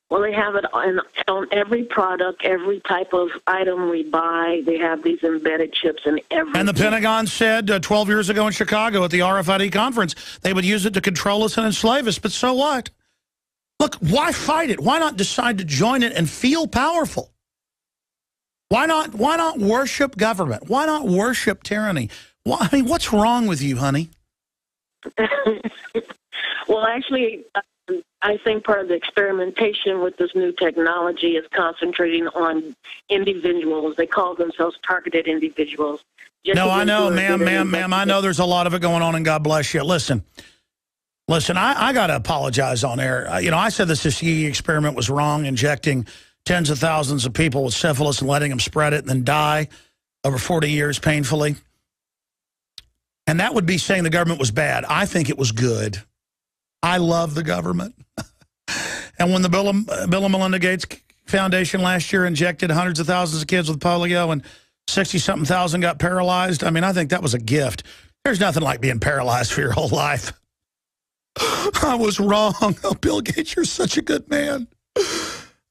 Well, they have it on every product, every type of item we buy. They have these embedded chips in everything. And the Pentagon said 12 years ago in Chicago at the RFID conference, they would use it to control us and enslave us, but so what? Look, why fight it? Why not decide to join it and feel powerful? Why not worship government? Why not worship tyranny? What's wrong with you, honey? Well, actually, I think part of the experimentation with this new technology is concentrating on individuals. They call themselves targeted individuals. No, I know, ma'am. I know there's a lot of it going on, and God bless you. Listen, I got to apologize on air. I said the Tuskegee experiment was wrong, injecting tens of thousands of people with syphilis and letting them spread it and then die over 40 years painfully. And that would be saying the government was bad. I think it was good. I love the government. And when the Bill and Melinda Gates Foundation last year injected hundreds of thousands of kids with polio and 60-something thousand got paralyzed, I mean, I think that was a gift. There's nothing like being paralyzed for your whole life. I was wrong. Oh, Bill Gates, you're such a good man.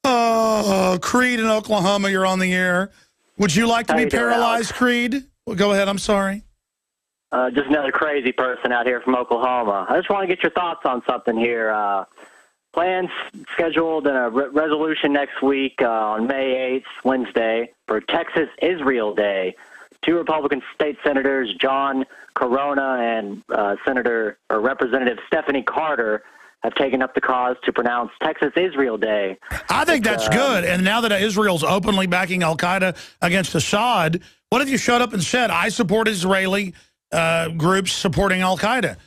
Oh, Creed in Oklahoma, you're on the air. Would you like to be paralyzed, Creed? Well, go ahead. I'm sorry. Just another crazy person out here from Oklahoma. I just want to get your thoughts on something here. Plans scheduled in a resolution next week on May 8th, Wednesday, for Texas Israel Day. 2 Republican state senators, John Corona and Representative Stephanie Carter, have taken up the cause to pronounce Texas Israel Day. I think that's good. And now that Israel's openly backing Al-Qaeda against Assad, what if you showed up and said, I support Israeli groups supporting Al-Qaeda?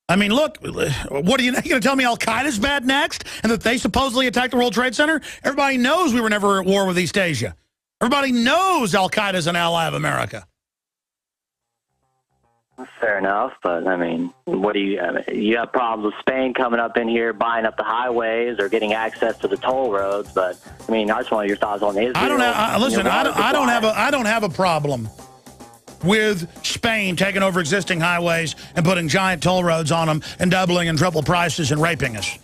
I mean, look, what are you going to tell me Al-Qaeda's bad next and that they supposedly attacked the World Trade Center? Everybody knows we were never at war with East Asia. Everybody knows Al-Qaeda's an ally of America. Fair enough, but I mean, you have problems with Spain coming up in here, buying up the highways or getting access to the toll roads. But I mean, I just wanted your thoughts on Israel. I don't have a problem with Spain taking over existing highways and putting giant toll roads on them and doubling and triple prices and raping us.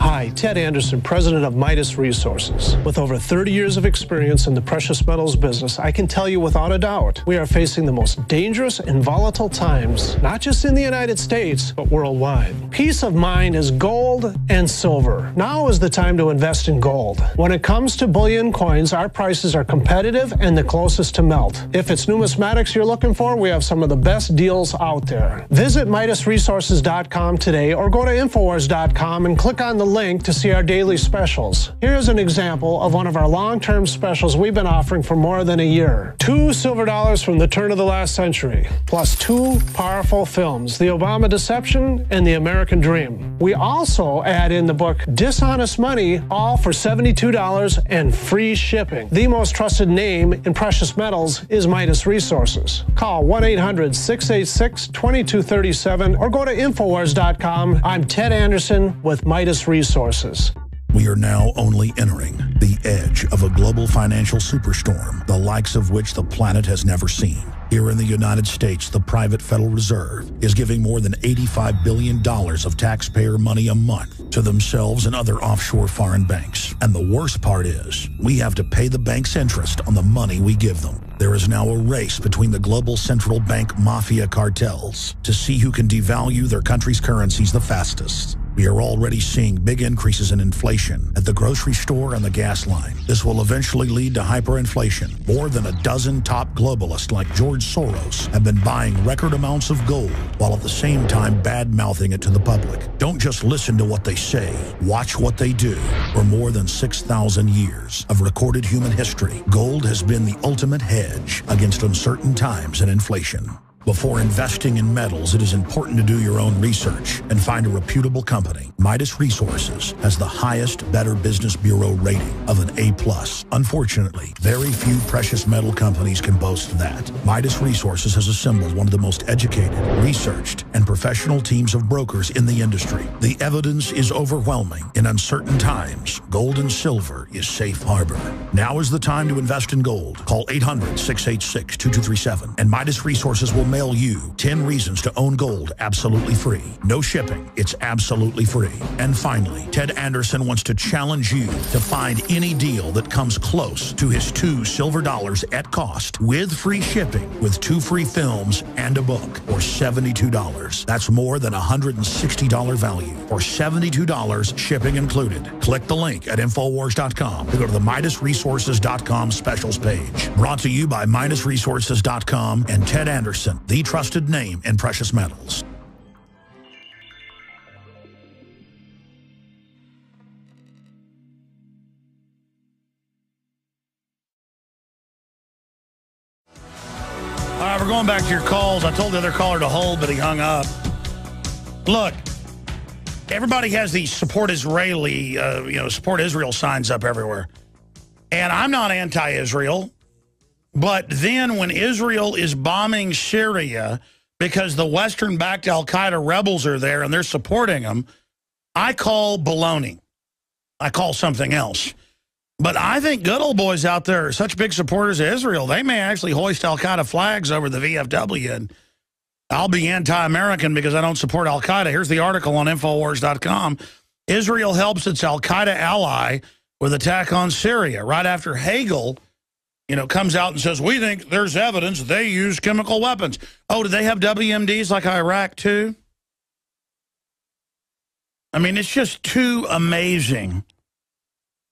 Hi, Ted Anderson, president of Midas Resources. With over 30 years of experience in the precious metals business, I can tell you without a doubt, we are facing the most dangerous and volatile times, not just in the United States, but worldwide. Peace of mind is gold and silver. Now is the time to invest in gold. When it comes to bullion coins, our prices are competitive and the closest to melt. If it's numismatics you're looking for, we have some of the best deals out there. Visit MidasResources.com today or go to Infowars.com and click on the link to see our daily specials. Here's an example of one of our long-term specials we've been offering for more than a year. 2 silver dollars from the turn of the last century, plus 2 powerful films, The Obama Deception and The American Dream. We also add in the book Dishonest Money, all for $72 and free shipping. The most trusted name in precious metals is Midas Resources. Call 1-800-686-2237 or go to Infowars.com. I'm Ted Anderson with Midas Resources. We are now only entering the edge of a global financial superstorm, the likes of which the planet has never seen. Here in the United States, the private Federal Reserve is giving more than $85 billion of taxpayer money a month to themselves and other offshore foreign banks. And the worst part is, we have to pay the bank's interest on the money we give them. There is now a race between the global central bank mafia cartels to see who can devalue their country's currencies the fastest. We are already seeing big increases in inflation at the grocery store and the gas line. This will eventually lead to hyperinflation. More than a dozen top globalists like George Soros have been buying record amounts of gold while at the same time bad-mouthing it to the public. Don't just listen to what they say. Watch what they do. For more than 6,000 years of recorded human history, gold has been the ultimate hedge against uncertain times and inflation. Before investing in metals, it is important to do your own research and find a reputable company. Midas Resources has the highest Better Business Bureau rating of an A+. Unfortunately, very few precious metal companies can boast that. Midas Resources has assembled one of the most educated, researched, and professional teams of brokers in the industry. The evidence is overwhelming. In uncertain times, gold and silver is safe harbor. Now is the time to invest in gold. Call 800-686-2237 and Midas Resources will mail you 10 reasons to own gold absolutely free. No shipping. It's absolutely free. And finally, Ted Anderson wants to challenge you to find any deal that comes close to his 2 silver dollars at cost with free shipping, with 2 free films and a book, or $72. That's more than $160 value for $72 shipping included. Click the link at Infowars.com to go to the MidasResources.com specials page. Brought to you by MidasResources.com and Ted Anderson, the trusted name in precious metals. All right, we're going back to your calls. I told the other caller to hold, but he hung up. Look, everybody has these support Israeli, support Israel signs up everywhere. And I'm not anti-Israel, but then when Israel is bombing Syria because the Western-backed Al-Qaeda rebels are there and they're supporting them, I call baloney. I call something else. But I think good old boys out there are such big supporters of Israel, they may actually hoist Al-Qaeda flags over the VFW. And I'll be anti-American because I don't support Al-Qaeda. Here's the article on Infowars.com. Israel helps its Al-Qaeda ally with attack on Syria. Right after Hagel, comes out and says, we think there's evidence they use chemical weapons. Oh, do they have WMDs like Iraq too? I mean, it's just too amazing.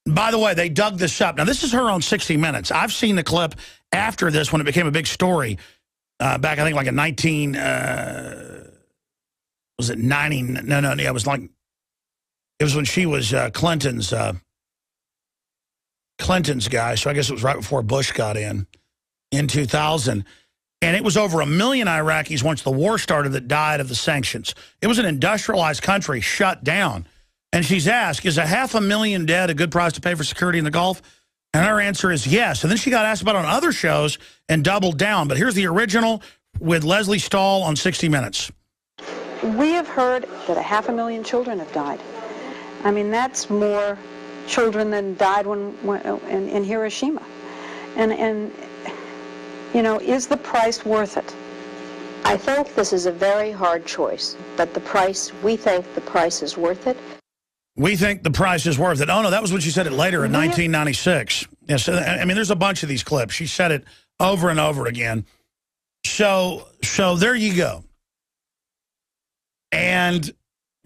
By the way, they dug this up. Now, this is her on 60 Minutes. I've seen the clip after this when it became a big story back, I think, like in 19... was it 90? No, it was like... It was when she was Clinton's guy, so I guess it was right before Bush got in 2000. And it was over 1 million Iraqis once the war started that died of the sanctions. It was an industrialized country shut down. And she's asked, is 500,000 dead a good price to pay for security in the Gulf? And her answer is yes. And then she got asked about it on other shows and doubled down. But here's the original with Leslie Stahl on 60 Minutes. We have heard that 500,000 children have died. I mean, that's more children than died in Hiroshima. And is the price worth it? I think this is a very hard choice, but we think the price is worth it. We think the price is worth it. Oh, no, that was when she said it later in 1996. Yes, I mean, there's a bunch of these clips. She said it over and over again. So there you go. And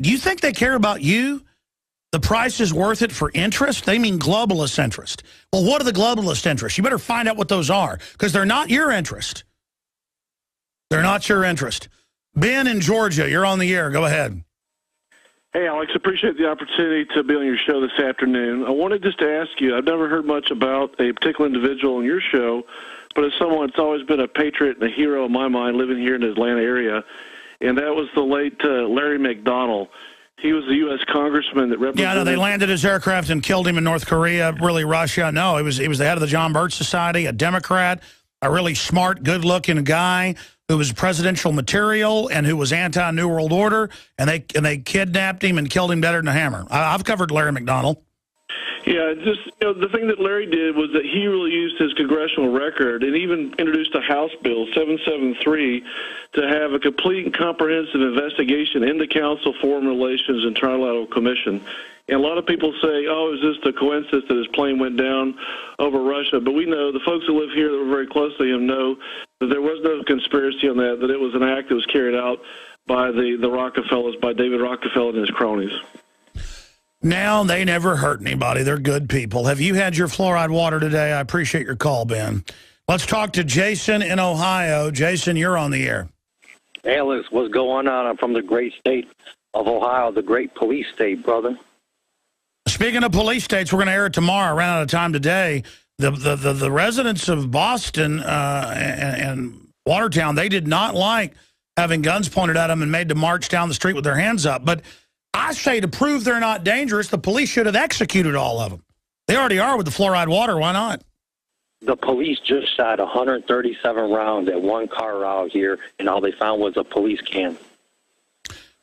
do you think they care about you? The price is worth it for interest? They mean globalist interest. Well, what are the globalist interests? You better find out what those are, because they're not your interest. They're not your interest. Ben in Georgia, you're on the air. Go ahead. Hey, Alex, appreciate the opportunity to be on your show this afternoon. I wanted just to ask you, I've never heard much about a particular individual on your show, but as someone that's always been a patriot and a hero in my mind living here in the Atlanta area, and that was the late Larry McDonald. He was the U.S. congressman that represented... Yeah, no, they landed his aircraft and killed him in North Korea, really Russia. No, he was the head of the John Birch Society, a Democrat, a really smart, good-looking guy who was presidential material and who was anti-New World Order, and they kidnapped him and killed him better than a hammer. I've covered Larry McDonald. Yeah, just the thing that Larry did was that he really used his congressional record and even introduced a House Bill 773 to have a complete and comprehensive investigation into Council Foreign Relations and Trilateral Commission. And a lot of people say, oh, is this a coincidence that his plane went down over Russia? But we know, the folks who live here that were very close to him know that there was no conspiracy on that it was an act that was carried out by the Rockefellers, by David Rockefeller and his cronies. Now, they never hurt anybody. They're good people. Have you had your fluoride water today? I appreciate your call, Ben. Let's talk to Jason in Ohio. Jason, you're on the air. Alex, what's going on? I'm from the great state of Ohio, the great police state, brother. Speaking of police states, we're going to air it tomorrow. I ran out of time today. The residents of Boston and Watertown, they did not like having guns pointed at them and made to march down the street with their hands up. But I say to prove they're not dangerous, the police should have executed all of them. They already are with the fluoride water. Why not? The police just shot 137 rounds at one car out here, and all they found was a police can.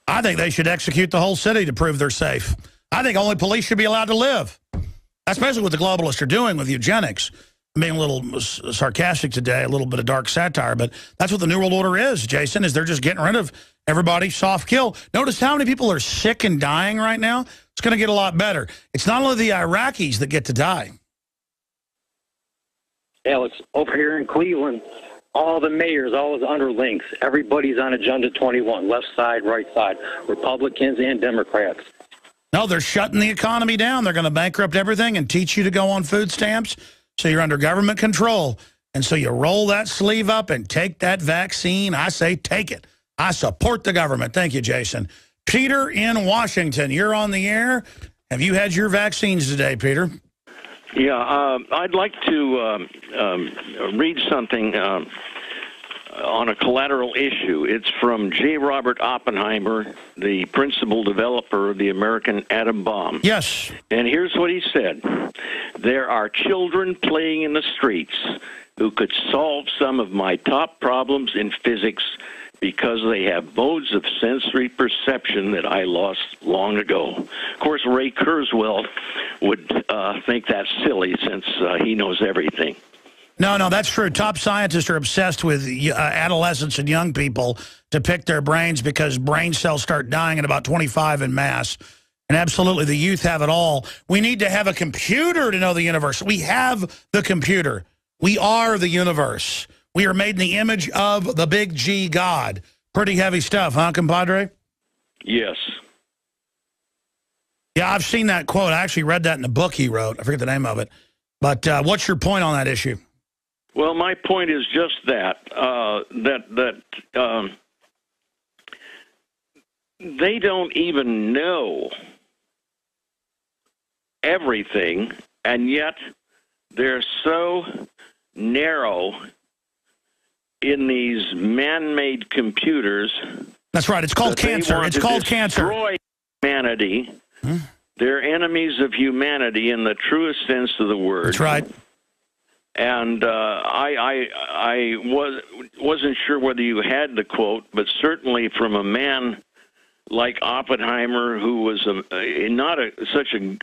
I think they should execute the whole city to prove they're safe. I think only police should be allowed to live. That's basically what the globalists are doing with eugenics. I'm being a little sarcastic today, a little bit of dark satire, but that's what the New World Order is, Jason, is they're just getting rid of everybody soft kill. Notice how many people are sick and dying right now? It's going to get a lot better. It's not only the Iraqis that get to die. Alex, over here in Cleveland, all the mayors, all his underlings, everybody's on Agenda 21, left side, right side, Republicans and Democrats. No, they're shutting the economy down. They're going to bankrupt everything and teach you to go on food stamps, so you're under government control. And so you roll that sleeve up and take that vaccine. I say take it. I support the government. Thank you, Jason. Peter in Washington, you're on the air. Have you had your vaccines today, Peter? Yeah, I'd like to read something on a collateral issue. It's from J. Robert Oppenheimer, the principal developer of the American atom bomb. Yes. And here's what he said. There are children playing in the streets who could solve some of my top problems in physics because they have modes of sensory perception that I lost long ago. Of course, Ray Kurzweil would think that's silly since he knows everything. No, that's true. Top scientists are obsessed with adolescents and young people to pick their brains because brain cells start dying at about 25 in mass. And absolutely, the youth have it all. We need to have a computer to know the universe. We have the computer. We are the universe. We are made in the image of the big G God. Pretty heavy stuff, huh, compadre? Yes. Yeah, I've seen that quote. I actually read that in the book he wrote. I forget the name of it. But what's your point on that issue? Well, my point is just that, they don't even know everything, and yet they're so narrow in these man-made computers. That's right. It's called cancer. It's called cancer. Destroy humanity. They're enemies of humanity in the truest sense of the word. That's right. And I wasn't sure whether you had the quote, but certainly from a man like Oppenheimer, who was not such a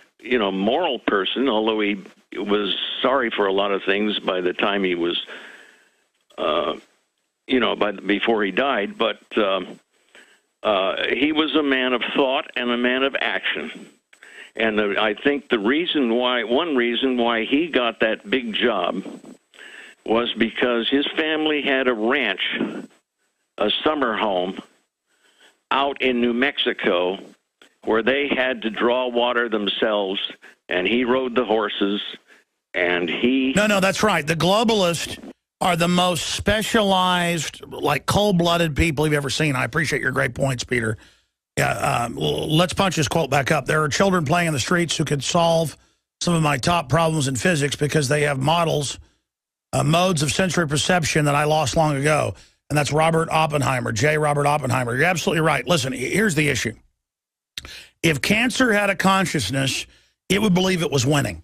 moral person, although he was sorry for a lot of things by the time he was, before he died. But he was a man of thought and a man of action. And I think one reason why he got that big job was because his family had a ranch, a summer home, out in New Mexico, where they had to draw water themselves, and he rode the horses, and he... No, that's right. The globalists are the most specialized, like cold-blooded people you've ever seen. I appreciate your great points, Peter. Yeah, let's punch this quote back up. There are children playing in the streets who could solve some of my top problems in physics because they have modes of sensory perception that I lost long ago. And that's Robert Oppenheimer, J. Robert Oppenheimer. You're absolutely right. Listen, here's the issue. If cancer had a consciousness, it would believe it was winning.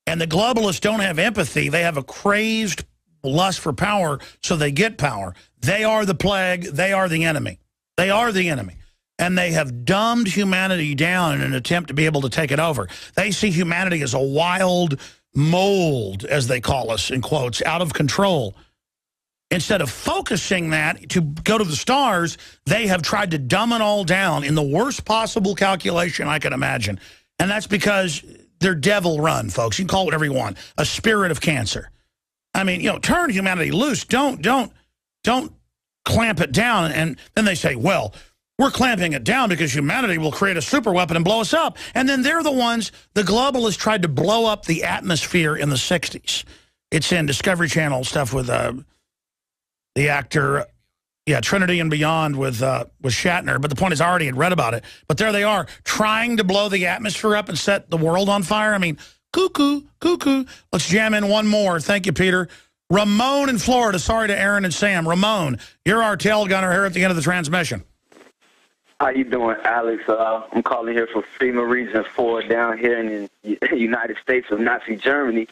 And the globalists don't have empathy. They have a crazed lust for power, so they get power. They are the plague. They are the enemy. They are the enemy. And they have dumbed humanity down in an attempt to be able to take it over. They see humanity as a wild mold, as they call us, in quotes, out of control. Instead of focusing that to go to the stars, they have tried to dumb it all down in the worst possible calculation I can imagine. And that's because they're devil run, folks. You can call it whatever you want. A spirit of cancer. I mean, turn humanity loose. Don't clamp it down. And then they say, well, we're clamping it down because humanity will create a super weapon and blow us up. And then they're the ones, the globalists tried to blow up the atmosphere in the 60s. It's in Discovery Channel stuff with the actor, Trinity and Beyond with Shatner. But the point is, I already had read about it. But there they are, trying to blow the atmosphere up and set the world on fire. I mean, cuckoo. Let's jam in one more. Thank you, Peter. Ramon in Florida. Sorry to Aaron and Sam. Ramon, you're our tail gunner here at the end of the transmission. How you doing, Alex? I'm calling here from FEMA Region 4 down here in the United States of Nazi Germany.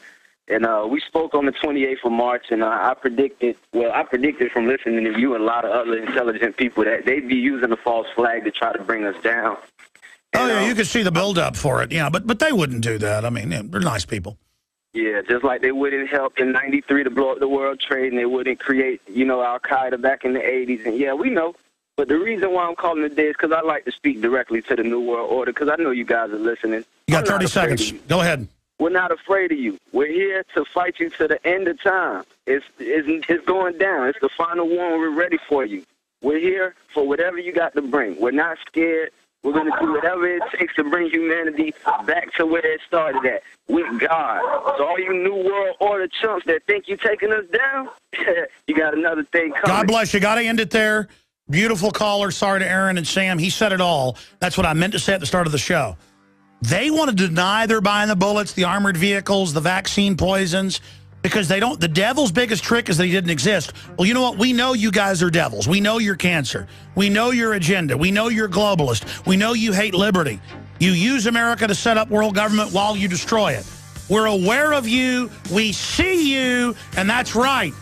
And we spoke on the 28th of March, and I predicted from listening to you and a lot of other intelligent people that they'd be using the false flag to try to bring us down. And, you could see the buildup for it, but they wouldn't do that. I mean, they're nice people. Yeah, just like they wouldn't help in '93 to blow up the World Trade, and they wouldn't create, Al-Qaeda back in the '80s. And, we know. But the reason why I'm calling today is because I like to speak directly to the New World Order, because I know you guys are listening. You got 30 seconds. Go ahead. We're not afraid of you. We're here to fight you to the end of time. It's going down. It's the final war. We're ready for you. We're here for whatever you got to bring. We're not scared. We're going to do whatever it takes to bring humanity back to where it started at, with God. So all you New World Order chumps that think you're taking us down, you got another thing coming. God bless you. Got to end it there. Beautiful caller. Sorry to Aaron and Sam. He said it all. That's what I meant to say at the start of the show. They want to deny they're buying the bullets, the armored vehicles, the vaccine poisons, because they don't. The devil's biggest trick is that he didn't exist. Well, you know what? We know you guys are devils. We know you're cancer. We know your agenda. We know you're globalist. We know you hate liberty. You use America to set up world government while you destroy it. We're aware of you. We see you. And that's right.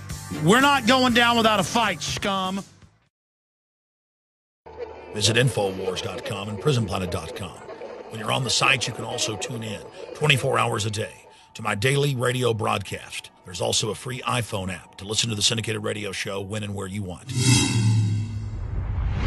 We're not going down without a fight, scum. Visit Infowars.com and PrisonPlanet.com. When you're on the site, you can also tune in 24 hours a day to my daily radio broadcast. There's also a free iPhone app to listen to the syndicated radio show when and where you want.